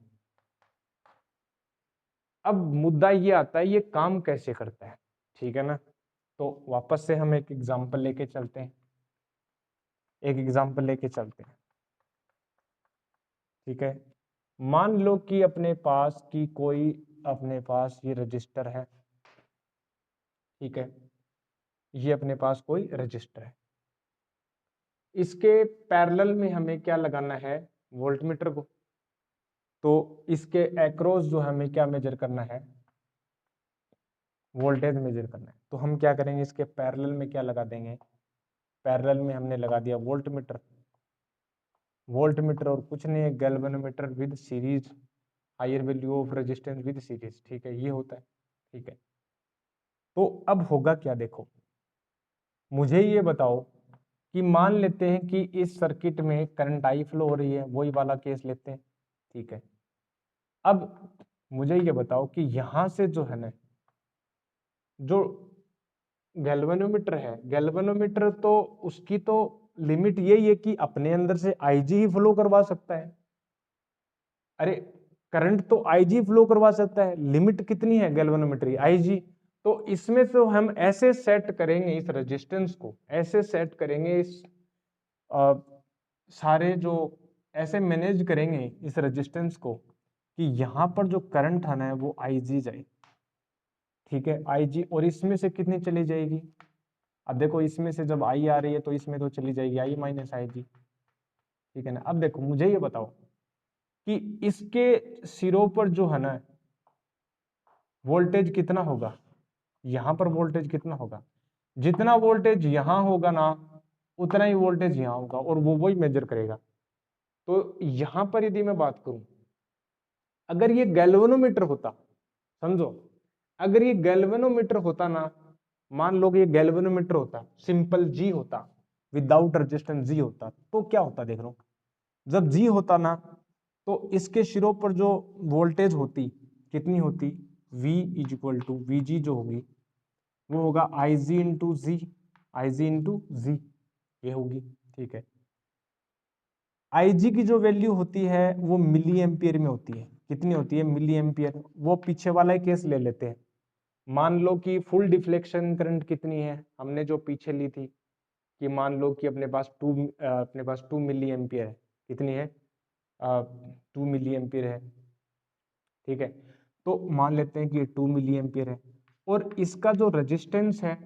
अब मुद्दा ये आता है, ये काम कैसे करता है, ठीक है ना। तो वापस से हम एक एग्जांपल लेके चलते हैं, ठीक है। मान लो कि अपने पास ये रजिस्टर है, ठीक है, ये अपने पास कोई रजिस्टर है, इसके पैरेलल में हमें क्या लगाना है, वोल्टमीटर को। तो इसके एक्रॉस जो हमें क्या मेजर करना है, वोल्टेज मेजर करना है। तो हम क्या करेंगे, इसके पैरेलल में क्या लगा देंगे, पैरेलल में हमने लगा दिया वोल्ट मीटर, और कुछ नहीं है, galvanometer with series, higher value of resistance with series, ठीक है, ये होता है, ठीक है। तो अब होगा क्या, देखो मुझे ये बताओ कि मान लेते हैं कि इस सर्किट में करंट आई फ्लो हो रही है, वही वाला केस लेते हैं, ठीक है। अब मुझे ये बताओ कि यहां से जो है ना, जो गैल्वेनोमीटर है, गैल्वेनोमीटर तो उसकी तो लिमिट यही है कि अपने अंदर से आईजी ही फ्लो करवा सकता है। अरे करंट तो आईजी फ्लो करवा सकता है, लिमिट कितनी है गैल्वेनोमीटर की, आईजी। तो इसमें तो हम ऐसे सेट करेंगे इस रेजिस्टेंस को, ऐसे सेट करेंगे इस सारे जो ऐसे मैनेज करेंगे इस रेजिस्टेंस को कि यहाँ पर जो करंट आना है वो आईजी जाए, ठीक है, आईजी। और इसमें से कितनी चली जाएगी, अब देखो इसमें से जब आई आ रही है तो इसमें तो चली जाएगी आई माइनस आईजी, ठीक है ना। अब देखो मुझे ये बताओ कि इसके सिरों पर जो है ना वोल्टेज कितना होगा, यहां पर वोल्टेज कितना होगा, जितना वोल्टेज यहां होगा ना उतना ही वोल्टेज यहां होगा, और वो वही मेजर करेगा। तो यहां पर यदि मैं बात करूं, अगर ये गैल्वेनोमीटर होता, समझो अगर ये गैल्वेनोमीटर होता ना, मान लो कि ये गैल्वेनोमीटर होता, सिंपल जी होता, विदाउट रेजिस्टेंस जी होता, तो क्या होता देख लो, जब जी होता ना तो इसके सिरों पर जो वोल्टेज होती कितनी होती, V is equal to V G जो होगी वो होगा आई जी इंटू जी, आई जी इंटू जी, ये होगी, ठीक है। आई जी की जो वैल्यू होती है वो मिली एम्पियर में होती है, कितनी होती है, मिली एम्पियर। वो पीछे वाला ही केस ले लेते हैं, मान लो कि फुल डिफ्लेक्शन करंट कितनी है, हमने जो पीछे ली थी कि मान लो कि अपने पास 2 मिली एम्पियर है, कितनी है 2 मिली एम्पियर है, ठीक है। तो मान लेते हैं कि ये 2 मिली एम्पियर है, और इसका जो रेजिस्टेंस है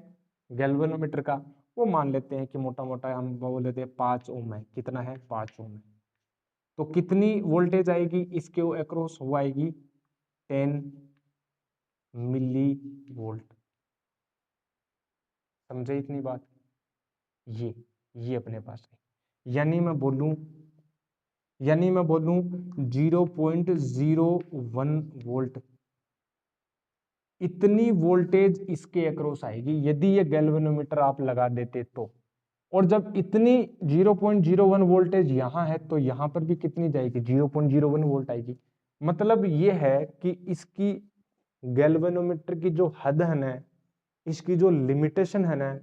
गैल्वेनोमीटर का वो मान लेते हैं कि मोटा मोटा हम बोल लेते हैं 5 ओम है, कितना है 5 ओम है। तो कितनी वोल्टेज आएगी इसके अक्रॉस, वो आएगी 10 मिली वोल्ट, समझे इतनी बात, ये अपने पास है। यानी मैं बोलूं 0.01 वोल्ट, इतनी वोल्टेज इसके अक्रॉस आएगी यदि ये गैल्वेनोमीटर आप लगा देते तो। और जब इतनी 0.01 वोल्टेज यहाँ है तो यहाँ पर भी कितनी जाएगी, 0.01 वोल्ट आएगी। मतलब ये है कि इसकी गैल्वेनोमीटर की जो हद है ना, इसकी जो लिमिटेशन है ना,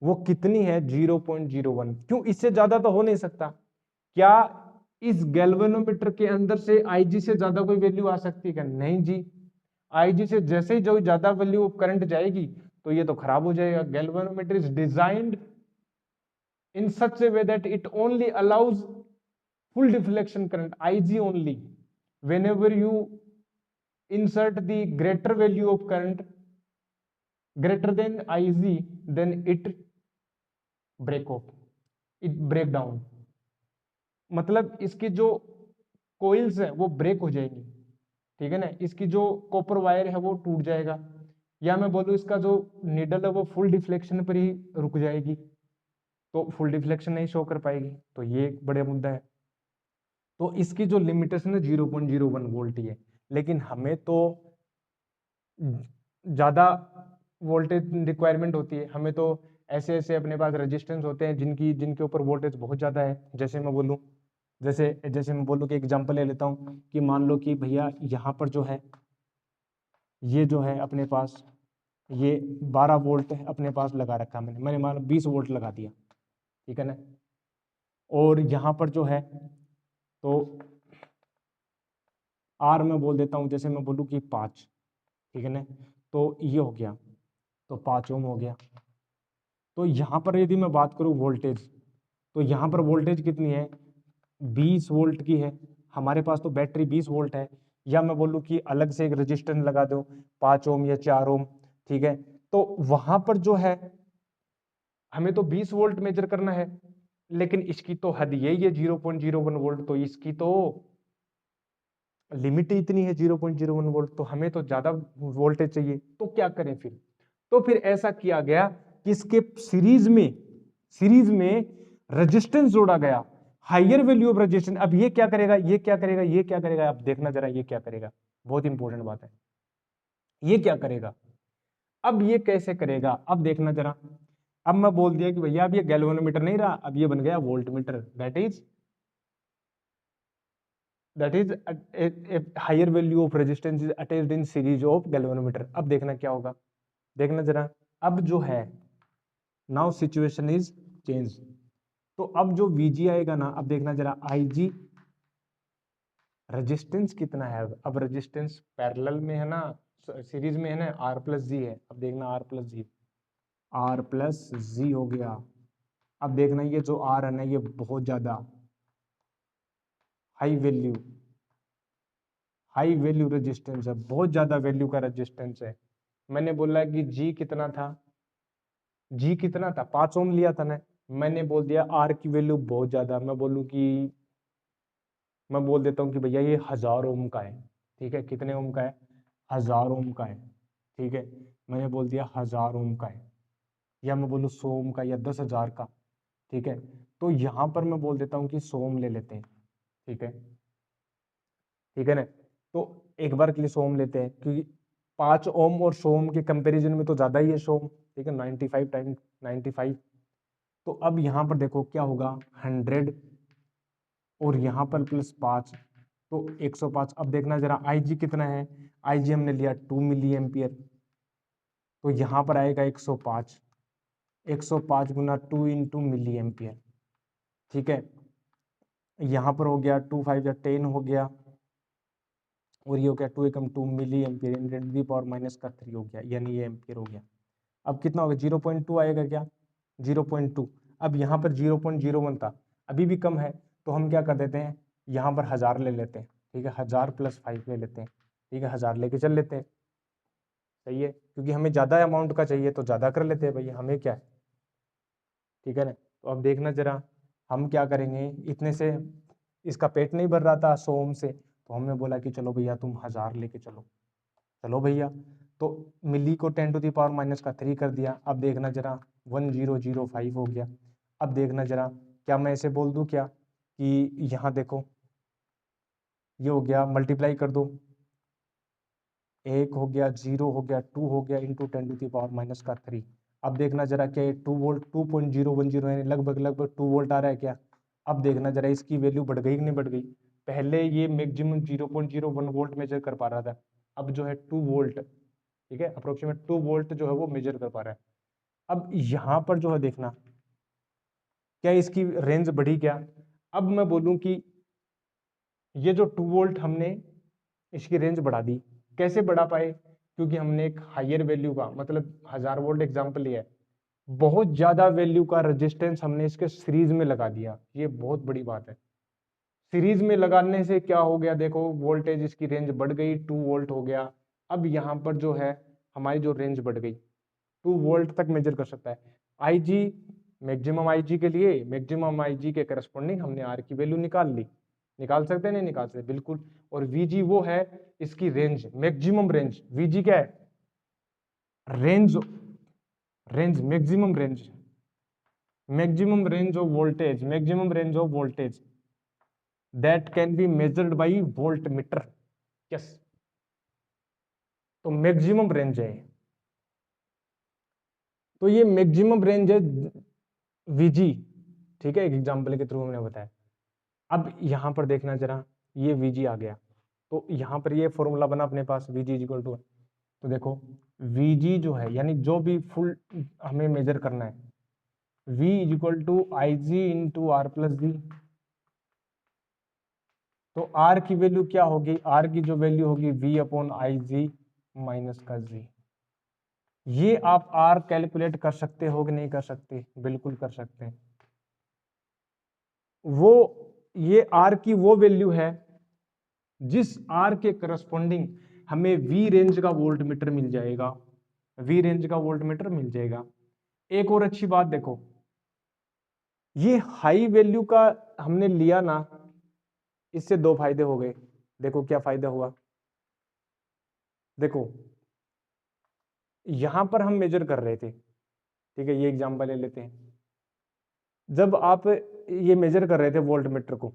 वो कितनी है 0.01। क्यों, इससे ज्यादा तो हो नहीं सकता। क्या इस गैल्वेनोमीटर के अंदर से आईजी से ज्यादा कोई वैल्यू आ सकती है क्या, नहीं जी। आईजी से जैसे ही जो ज्यादा वैल्यू ऑफ करंट जाएगी तो ये तो खराब हो जाएगा। Galvanometer is designed in such a way that it only allows full deflection current Ig only. Whenever you insert the greater value of current greater than Ig, then it break off, it break down। मतलब इसकी जो coils है वो break हो जाएंगी, ठीक है ना, इसकी जो कॉपर वायर है वो टूट जाएगा, या मैं बोलूँ इसका जो नीडल है वो फुल डिफ्लेक्शन पर ही रुक जाएगी, तो फुल डिफ्लेक्शन नहीं शो कर पाएगी। तो ये एक बड़ा मुद्दा है। तो इसकी जो लिमिटेशन है 0.01 वोल्ट ही है, लेकिन हमें तो ज्यादा वोल्टेज रिक्वायरमेंट होती है, हमें तो ऐसे ऐसे अपने पास रेजिस्टेंस होते हैं जिनके ऊपर वोल्टेज बहुत ज्यादा है। जैसे मैं बोलूँ कि एग्जांपल ले लेता हूँ कि मान लो कि भैया यहाँ पर जो है ये जो है अपने पास ये 12 वोल्ट अपने पास लगा रखा मैंने मान लो 20 वोल्ट लगा दिया, ठीक है ना। और यहाँ पर जो है तो आर मैं बोल देता हूँ, जैसे मैं बोलूँ कि 5, ठीक है ना, तो ये हो गया, तो 5 ओम हो गया। तो यहाँ पर यदि मैं बात करूँ वोल्टेज, तो यहाँ पर वोल्टेज कितनी है 20 वोल्ट की है, हमारे पास तो बैटरी 20 वोल्ट है, या मैं बोलूँ कि अलग से एक रेजिस्टेंस लगा दो 5 ओम या 4 ओम, ठीक है। तो वहां पर जो है हमें तो 20 वोल्ट मेजर करना है, लेकिन इसकी तो हद यही है 0.01 वोल्ट, तो इसकी तो लिमिट ही इतनी है 0.01 वोल्ट, तो हमें तो ज्यादा वोल्टेज चाहिए। तो क्या करें फिर, तो फिर ऐसा किया गया कि इसके सीरीज में सीरीज में रेजिस्टेंस जोड़ा गया, हायर वैल्यू ऑफ रेजिस्टेंस। अब ये क्या करेगा, ये क्या करेगा, ये क्या करेगा, आप देखना जरा ये क्या करेगा, बहुत इंपॉर्टेंट बात है। ये क्या करेगा, अब ये कैसे करेगा, अब देखना जरा। अब मैं बोल दिया कि भैया अब ये गैल्वेनोमीटर नहीं रहा, अब ये बन गया voltmeter. That is higher value of resistance is attached in series of galvanometer. अब देखना क्या होगा, देखना जरा। अब जो है नाउ सिचुएशन इज चेंज, तो अब जो Vg आएगा ना, अब देखना जरा Ig रेजिस्टेंस कितना है। अब रेजिस्टेंस पैरेलल में है ना, सीरीज में है ना, R प्लस जी है। अब देखना R प्लस जी हो गया। अब देखना ये जो R है ना, ये बहुत ज्यादा हाई वैल्यू रेजिस्टेंस है, बहुत ज्यादा वैल्यू का रेजिस्टेंस है। मैंने बोला कि G कितना था, G कितना था, 5 ओम लिया था ना। मैंने बोल दिया R की वैल्यू बहुत ज्यादा, मैं बोल देता हूँ कि भैया ये 1000 ओम का है। ठीक है, कितने ओम का है, 1000 ओम का है। ठीक है, मैंने बोल दिया 1000 ओम का है, या मैं बोलूँ 100 ओम का या 10,000 का। ठीक है, तो यहाँ पर मैं बोल देता हूँ कि 100 ओम ले लेते हैं। ठीक है, ठीक है ना, तो एक बार के लिए 100 ओम लेते हैं, क्योंकि 5 ओम और 100 ओम के कंपैरिजन में तो ज्यादा ही है 100 ओम। ठीक है, 95 टाइम 95। तो अब यहाँ पर देखो क्या होगा, 100 और यहाँ पर प्लस 5, तो 105। अब देखना जरा Ig कितना है, Ig हमने लिया 2 मिली एम्पियर, तो यहाँ पर आएगा 105, 105 गुना 2 इंटू मिली एम्पियर। ठीक है, यहाँ पर हो गया 2 5 या 10 हो गया, और ये हो गया 2 एकम 2 milliampere, ten to the power minus का 3 हो गया, यानी ये एम्पियर हो गया। अब कितना होगा, 0.2 आएगा क्या, 0.2। अब यहाँ पर 0.01 था, अभी भी कम है, तो हम क्या कर देते हैं, यहाँ पर 1000 ले लेते हैं। ठीक है, 1000 प्लस 5 ले लेते हैं। ठीक है, 1000 लेके चल लेते हैं। सही है, क्योंकि हमें ज़्यादा अमाउंट का चाहिए तो ज़्यादा कर लेते हैं भैया, हमें क्या है। ठीक है ना, तो अब देखना जरा हम क्या करेंगे, इतने से इसका पेट नहीं भर रहा था 100 ओम से, तो हमने बोला कि चलो भैया तुम 1000 लेके चलो। चलो भैया, तो मिली को 10 टू द पावर माइनस का 3 कर दिया। अब देखना जरा 1005 हो गया। अब देखना जरा, क्या मैं ऐसे बोल दूं क्या कि यहाँ देखो ये हो गया, मल्टीप्लाई कर दो, 1 हो गया, 0 हो गया, 2 हो गया, into 10 to the power minus का 3। अब देखना जरा क्या ये 2 वोल्ट 2.010 यानी लगभग लगभग 2 वोल्ट आ रहा है क्या। अब देखना जरा इसकी वैल्यू बढ़ गई कि नहीं बढ़ गई। पहले ये मैक्सिमम 0.01 वोल्ट मेजर कर पा रहा था, अब जो है 2 वोल्ट, ठीक है, अप्रोक्सीमेट 2 वोल्ट जो है वो मेजर कर पा रहा है। अब यहाँ पर जो है देखना क्या इसकी रेंज बढ़ी क्या। अब मैं बोलूं कि ये जो 2 वोल्ट हमने इसकी रेंज बढ़ा दी, कैसे बढ़ा पाए, क्योंकि हमने एक हायर वैल्यू का, मतलब 1000 वोल्ट एग्जांपल लिया है, बहुत ज्यादा वैल्यू का रेजिस्टेंस हमने इसके सीरीज में लगा दिया। ये बहुत बड़ी बात है, सीरीज में लगाने से क्या हो गया, देखो वोल्टेज इसकी रेंज बढ़ गई, 2 वोल्ट हो गया। अब यहाँ पर जो है हमारी जो रेंज बढ़ गई, 2 वोल्ट तक मेजर कर सकता है। Ig मैक्सिमम Ig के लिए, मैक्सिमम Ig के करस्पॉन्डिंग हमने R की वैल्यू निकाल ली, निकाल सकते हैं नहीं निकाल सकते, बिल्कुल। और Vg वो है इसकी रेंज, मैक्सिमम रेंज। Vg क्या है, range, maximum range of voltage, maximum range of voltage that can be measured by volt meter. Yes, तो मैक्सिमम रेंज है, तो ये मैक्सिमम रेंज है Vg। ठीक है, एक एग्जांपल के थ्रू हमने बताया। अब यहां पर देखना जरा, ये Vg आ गया, तो यहां पर ये फॉर्मूला बना अपने पास, Vg इज इक्वल टू, तो देखो Vg जो है यानी जो भी फुल हमें मेजर करना है, V is equal to Ig into R plus G. तो R की वैल्यू क्या होगी, R की जो वैल्यू होगी V अपॉन Ig माइनस का जी। ये आप R कैलकुलेट कर सकते हो कि नहीं कर सकते, बिल्कुल कर सकते हैं। वो ये R की वो वैल्यू है जिस R के करस्पॉन्डिंग हमें V रेंज का वोल्ट मीटर मिल जाएगा, V रेंज का वोल्ट मीटर मिल जाएगा। एक और अच्छी बात देखो, ये हाई वैल्यू का हमने लिया ना, इससे दो फायदे हो गए। देखो क्या फायदा हुआ, देखो यहां पर हम मेजर कर रहे थे, ठीक है, ये एग्जांपल ले लेते हैं, जब आप ये मेजर कर रहे थे वोल्ट मीटर को,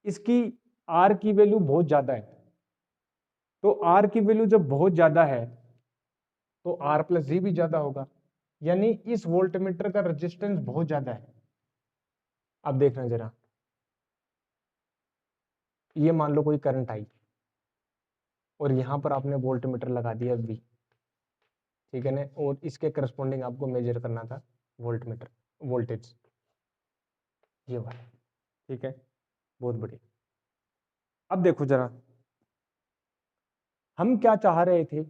इसकी आर की वैल्यू बहुत ज्यादा है, तो आर की वैल्यू जब बहुत ज्यादा है तो आर प्लस जी भी ज्यादा होगा, यानी इस वोल्ट मीटर का रेजिस्टेंस बहुत ज्यादा है। अब देखना जरा, ये मान लो कोई करंट आई और यहां पर आपने वोल्ट मीटर लगा दिया वी, ठीक है ना, और इसके करस्पॉन्डिंग आपको मेजर करना था वोल्ट मीटर वोल्टेज, ये वाला, ठीक है, बहुत बढ़िया। अब देखो जरा, हम क्या चाह रहे थे,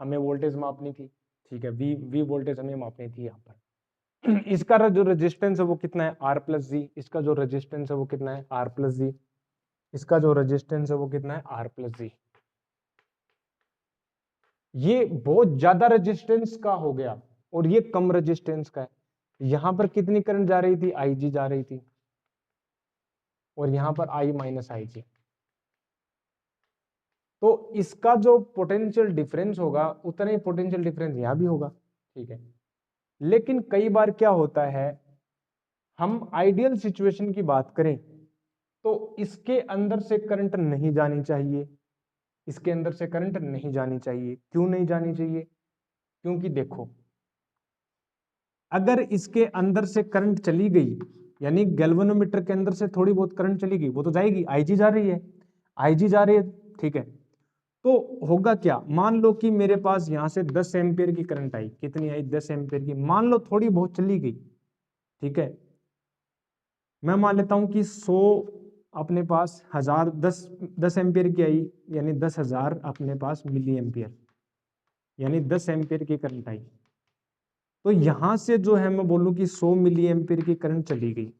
हमें वोल्टेज मापनी थी, ठीक है, वी वी वोल्टेज हमें मापनी थी यहाँ पर। इसका जो रेजिस्टेंस है वो कितना है, आर प्लस जी, इसका जो रेजिस्टेंस है वो कितना है, आर प्लस जी, इसका जो रेजिस्टेंस है वो कितना है, आर प्लस जी। ये बहुत ज्यादा रेजिस्टेंस का हो गया और ये कम रेजिस्टेंस का है। यहां पर कितनी करंट जा रही थी, आई जी जा रही थी, और यहां पर आई माइनस आई जी। तो इसका जो पोटेंशियल डिफरेंस होगा उतना ही पोटेंशियल डिफरेंस यहां भी होगा, ठीक है। लेकिन कई बार क्या होता है, हम आइडियल सिचुएशन की बात करें तो इसके अंदर से करंट नहीं जानी चाहिए, इसके अंदर से करंट नहीं जानी चाहिए। क्यों नहीं जानी चाहिए, क्योंकि देखो, अगर इसके अंदर से करंट चली गई, यानी गैल्वेनोमीटर के अंदर से थोड़ी बहुत करंट चली गई, वो तो जाएगी, आईजी जा रही है, आईजी जा रही है, ठीक है। तो होगा क्या, मान लो कि मेरे पास यहां से 10 एम्पियर की करंट आई, कितनी आई, 10 एम्पियर की, मान लो थोड़ी बहुत चली गई, ठीक है। मैं मान लेता हूं कि 100 अपने पास, 1000, 10 एम्पियर की आई, यानी 10,000 अपने पास मिली एम्पियर, यानी 10 एम्पियर की करंट आई। तो यहां से जो है मैं बोलूं कि 100 मिली एम्पियर की करंट चली गई।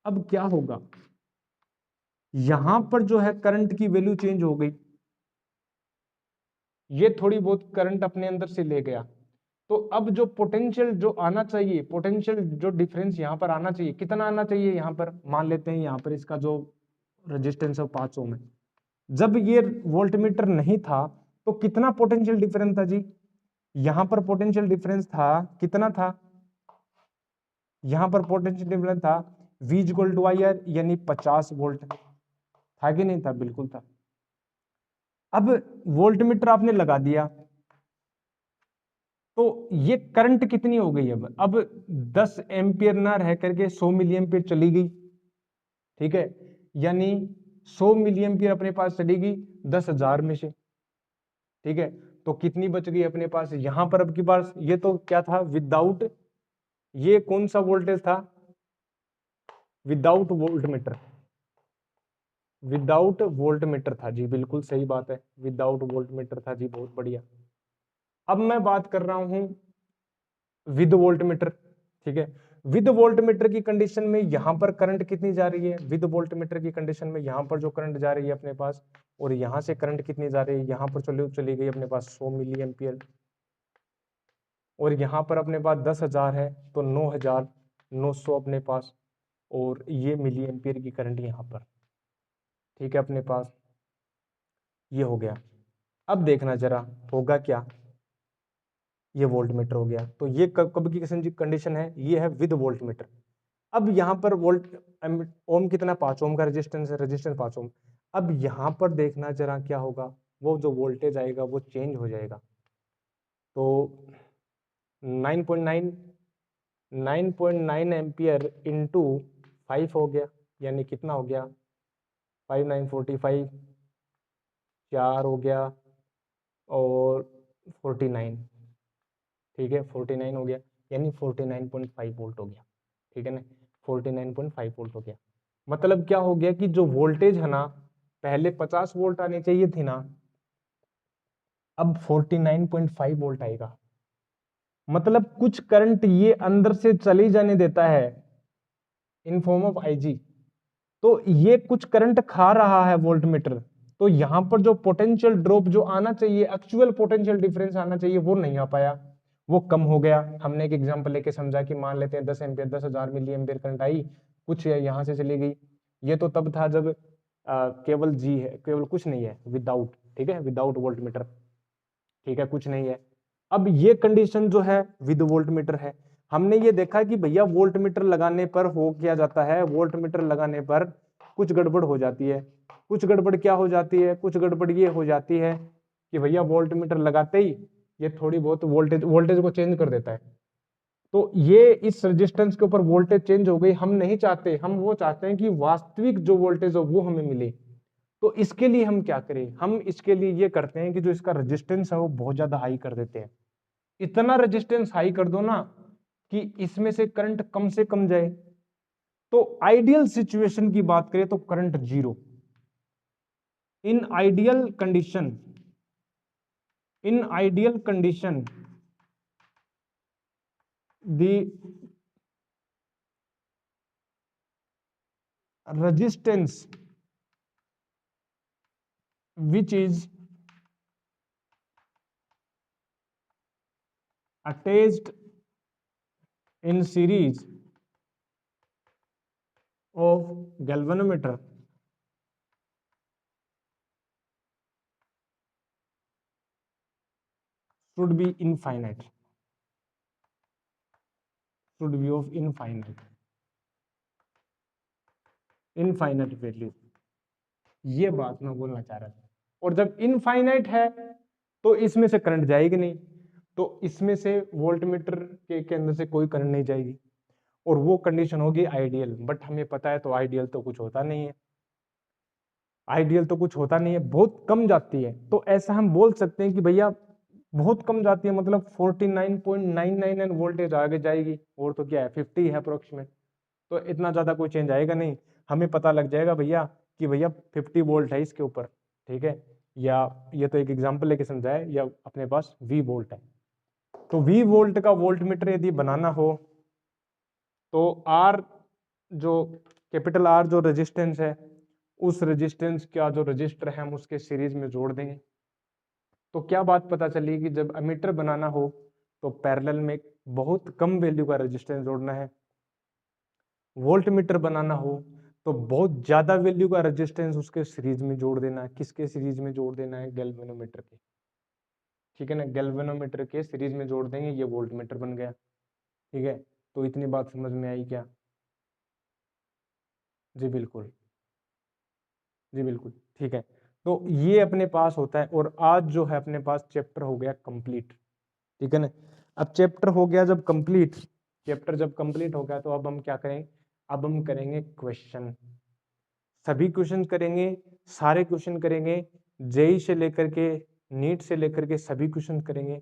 अब क्या होगा, यहां पर जो है करंट की वैल्यू चेंज हो गई, ये थोड़ी बहुत करंट अपने अंदर से ले गया। तो अब जो पोटेंशियल जो आना चाहिए, पोटेंशियल जो डिफरेंस यहां पर आना चाहिए, कितना आना चाहिए, यहां पर मान लेते हैं यहां पर इसका जो रेजिस्टेंस है 5 ओम है। जब ये वोल्टमीटर नहीं था तो कितना पोटेंशियल डिफरेंस था जी, यहां पर पोटेंशियल डिफरेंस था, कितना था, यहां पर पोटेंशियल डिफरेंस था V equal to I R, यानी 50 वोल्ट, था कि नहीं था, बिल्कुल था। अब वोल्टमीटर आपने लगा दिया तो ये करंट कितनी हो गई, अब 10 एम्पियर ना रह करके 100 मिली एम्पियर चली गई, ठीक है, यानी 100 मिली एम्पियर अपने पास चली गई 10,000 में से, ठीक है। तो कितनी बच गई अपने पास यहां पर, अब की बार ये तो क्या था, विदाउट, ये कौन सा वोल्टेज था, विदाउट वोल्टमीटर, विदाउट वोल्टमीटर था जी, बिल्कुल सही बात है, विदाउट वोल्टमीटर था जी, बहुत बढ़िया। अब मैं बात कर रहा हूं विद वोल्टमीटर, ठीक है। विद वोल्टमीटर की कंडीशन में यहां पर करंट कितनी जा रही है, विद वोल्टमीटर की कंडीशन में यहां पर जो करंट जा रही है अपने पास, और यहां से करंट कितनी जा रही है, यहां पर चली गई अपने पास 100 मिली एम्पियर, और यहां पर अपने पास 10,000 है तो 9,900 अपने पास, और ये मिली एम्पियर की करंट यहां पर, ठीक है, अपने पास ये हो गया। अब देखना जरा होगा क्या, ये वोल्ट मीटर हो गया, तो ये कब की कंडीशन है, ये है विद वोल्ट मीटर। अब यहाँ पर वोल्ट ओम कितना, 5 ओम का रेजिस्टेंस है, रेजिस्टेंस 5 ओम। अब यहाँ पर देखना जरा क्या होगा, वो जो वोल्टेज आएगा वो चेंज हो जाएगा। तो 9.9 9.9 एम्पियर इंटू 5 हो गया, यानी कितना हो गया, 5 9 45, 4 हो गया, और 49, ठीक है, 49 हो गया, यानी 49.5 वोल्ट हो गया, ठीक है ना, 49.5 वोल्ट हो गया। मतलब क्या हो गया कि जो वोल्टेज है ना, पहले 50 वोल्ट आनी चाहिए थी ना, अब 49.5 वोल्ट आएगा। मतलब कुछ करंट ये अंदर से चली जाने देता है इन फॉर्म ऑफ आईजी, तो ये कुछ करंट खा रहा है वोल्टमीटर, तो यहां पर जो पोटेंशियल ड्रॉप जो आना चाहिए, एक्चुअल पोटेंशियल डिफरेंस आना चाहिए, वो नहीं आ पाया, वो कम हो गया। हमने एक एग्जांपल लेके समझा कि मान लेते हैं 10 एम्पियर, 10,000 मिली एम्पियर करंट आई, कुछ यहां से चली गई, ये तो तब था जब केवल जी है, केवल कुछ नहीं है, विदाउट, ठीक है, विदाउट वोल्टमीटर, ठीक है, कुछ नहीं है। अब ये कंडीशन जो है विद वोल्टमीटर है। हमने ये देखा कि भैया वोल्ट मीटर लगाने पर हो क्या जाता है, वोल्ट मीटर लगाने पर कुछ गड़बड़ हो जाती है। कुछ गड़बड़ क्या हो जाती है, कुछ गड़बड़ ये हो जाती है कि भैया वोल्ट मीटर लगाते ही ये थोड़ी बहुत वोल्टेज को चेंज कर देता है। तो ये इस रेजिस्टेंस के ऊपर वोल्टेज चेंज हो गई, हम नहीं चाहते, हम वो चाहते हैं कि वास्तविक जो वोल्टेज हो वो हमें मिले। तो इसके लिए हम क्या करें, हम इसके लिए ये करते हैं कि जो इसका रेजिस्टेंस है वो बहुत ज्यादा हाई कर देते हैं। इतना रेजिस्टेंस हाई कर दो ना कि इसमें से कम जाए। तो आइडियल सिचुएशन की बात करें तो current zero. In ideal condition, in ideal condition the resistance which is attached in series of galvanometer should be infinite, should be of infinite value। ये बात मैं बोलना चाह रहा था। और जब इनफाइनाइट है तो इसमें से करंट जाएगी नहीं, तो इसमें से वोल्टमीटर के अंदर से कोई करंट नहीं जाएगी, और वो कंडीशन होगी आइडियल। बट हमें पता है तो आइडियल तो कुछ होता नहीं है, आइडियल तो कुछ होता नहीं है, बहुत कम जाती है। तो ऐसा हम बोल सकते हैं कि भैया बहुत कम जाती है, मतलब 49.99 वोल्टेज आगे जाएगी, और तो क्या है 50 है अप्रोक्सीमेट, तो इतना ज्यादा कोई चेंज आएगा नहीं। हमें पता लग जाएगा भैया कि भैया 50 वोल्ट है इसके ऊपर, ठीक है। या ये तो एक एग्जांपल लेके समझाए, या अपने पास V वोल्ट है, तो V वोल्ट का वोल्ट मीटर यदि बनाना हो तो R जो कैपिटल R जो रेजिस्टेंस है, उस रेजिस्टेंस का जो रजिस्टर है हम उसके सीरीज में जोड़ देंगे। तो क्या बात पता चली कि जब एमीटर बनाना हो तो पैरेलल में बहुत कम वैल्यू का रेजिस्टेंस जोड़ना है, वोल्ट मीटर बनाना हो तो बहुत ज्यादा वैल्यू का रेजिस्टेंस उसके सीरीज में जोड़ देना है। किसके सीरीज में जोड़ देना है, गैल्वेनोमीटर के, ठीक है ना, गैल्वेनोमीटर के सीरीज में जोड़ देंगे, ये वोल्ट मीटर बन गया, ठीक है। तो इतनी बात समझ में आई क्या? जी बिल्कुल, जी बिल्कुल, ठीक है। तो ये अपने पास होता है, और आज जो है अपने पास चैप्टर हो गया कंप्लीट, ठीक है ना। अब चैप्टर हो गया जब कंप्लीट, चैप्टर जब कंप्लीट हो गया तो अब हम क्या करेंगे, अब हम करेंगे क्वेश्चन, सभी क्वेश्चन करेंगे, सारे क्वेश्चन करेंगे, जेई से लेकर के नीट से लेकर के सभी क्वेश्चन करेंगे,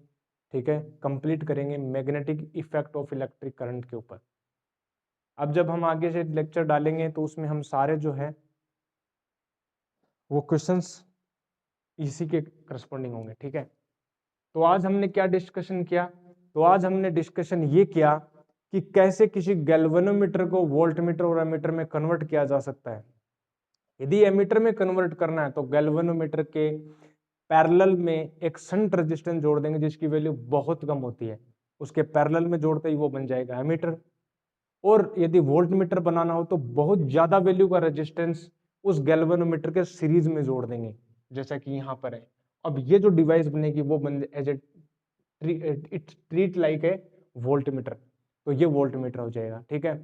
ठीक है। कंप्लीट करेंगे magnetic effect of electric current के ऊपर। अब जब हम आगे से लेक्चर डालेंगे तो उसमें हम सारे जो है वो क्वेश्चंस इसी के करस्पॉन्डिंग होंगे, ठीक है। तो आज हमने क्या डिस्कशन किया, तो आज हमने डिस्कशन ये किया कि कैसे किसी गैल्वेनोमीटर को वोल्टमीटर और एमीटर में कन्वर्ट किया जा सकता है। यदि एमीटर में कन्वर्ट करना है तो गैल्वेनोमीटर के पैरेलल में एक शंट रेजिस्टेंस जोड़ देंगे जिसकी वैल्यू बहुत कम होती है, उसके पैरेलल में जोड़ते ही वो बन जाएगा एमीटर। और यदि वोल्टमीटर बनाना हो तो बहुत ज्यादा वैल्यू का रेजिस्टेंस उस गैल्वेनोमीटर के सीरीज में जोड़ देंगे, जैसा कि यहाँ पर है। अब ये जो डिवाइस बनेगी वो बन as a it treat like a voltmeter, तो ये वोल्टमीटर हो जाएगा, ठीक है।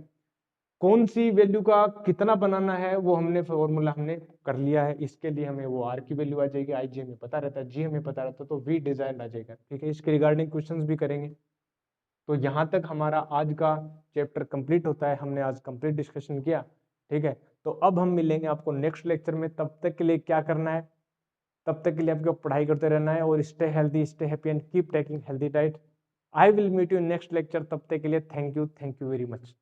कौन सी वैल्यू का कितना बनाना है वो हमने फॉर्मूला हमने कर लिया है, इसके लिए हमें वो आर की वैल्यू आ जाएगी, आई जी हमें पता रहता है, जी हमें पता रहता है, तो वी डिजाइन आ जाएगा, ठीक है। इसके रिगार्डिंग क्वेश्चंस भी करेंगे। तो यहाँ तक हमारा आज का चैप्टर कंप्लीट होता है, हमने आज कंप्लीट डिस्कशन किया, ठीक है। तो अब हम मिलेंगे आपको नेक्स्ट लेक्चर में, तब तक के लिए क्या करना है, तब तक के लिए आपको पढ़ाई करते रहना है, और stay healthy, stay happy and keep taking healthy diet. I will meet you next lecture, तब तक के लिए थैंक यू वेरी मच।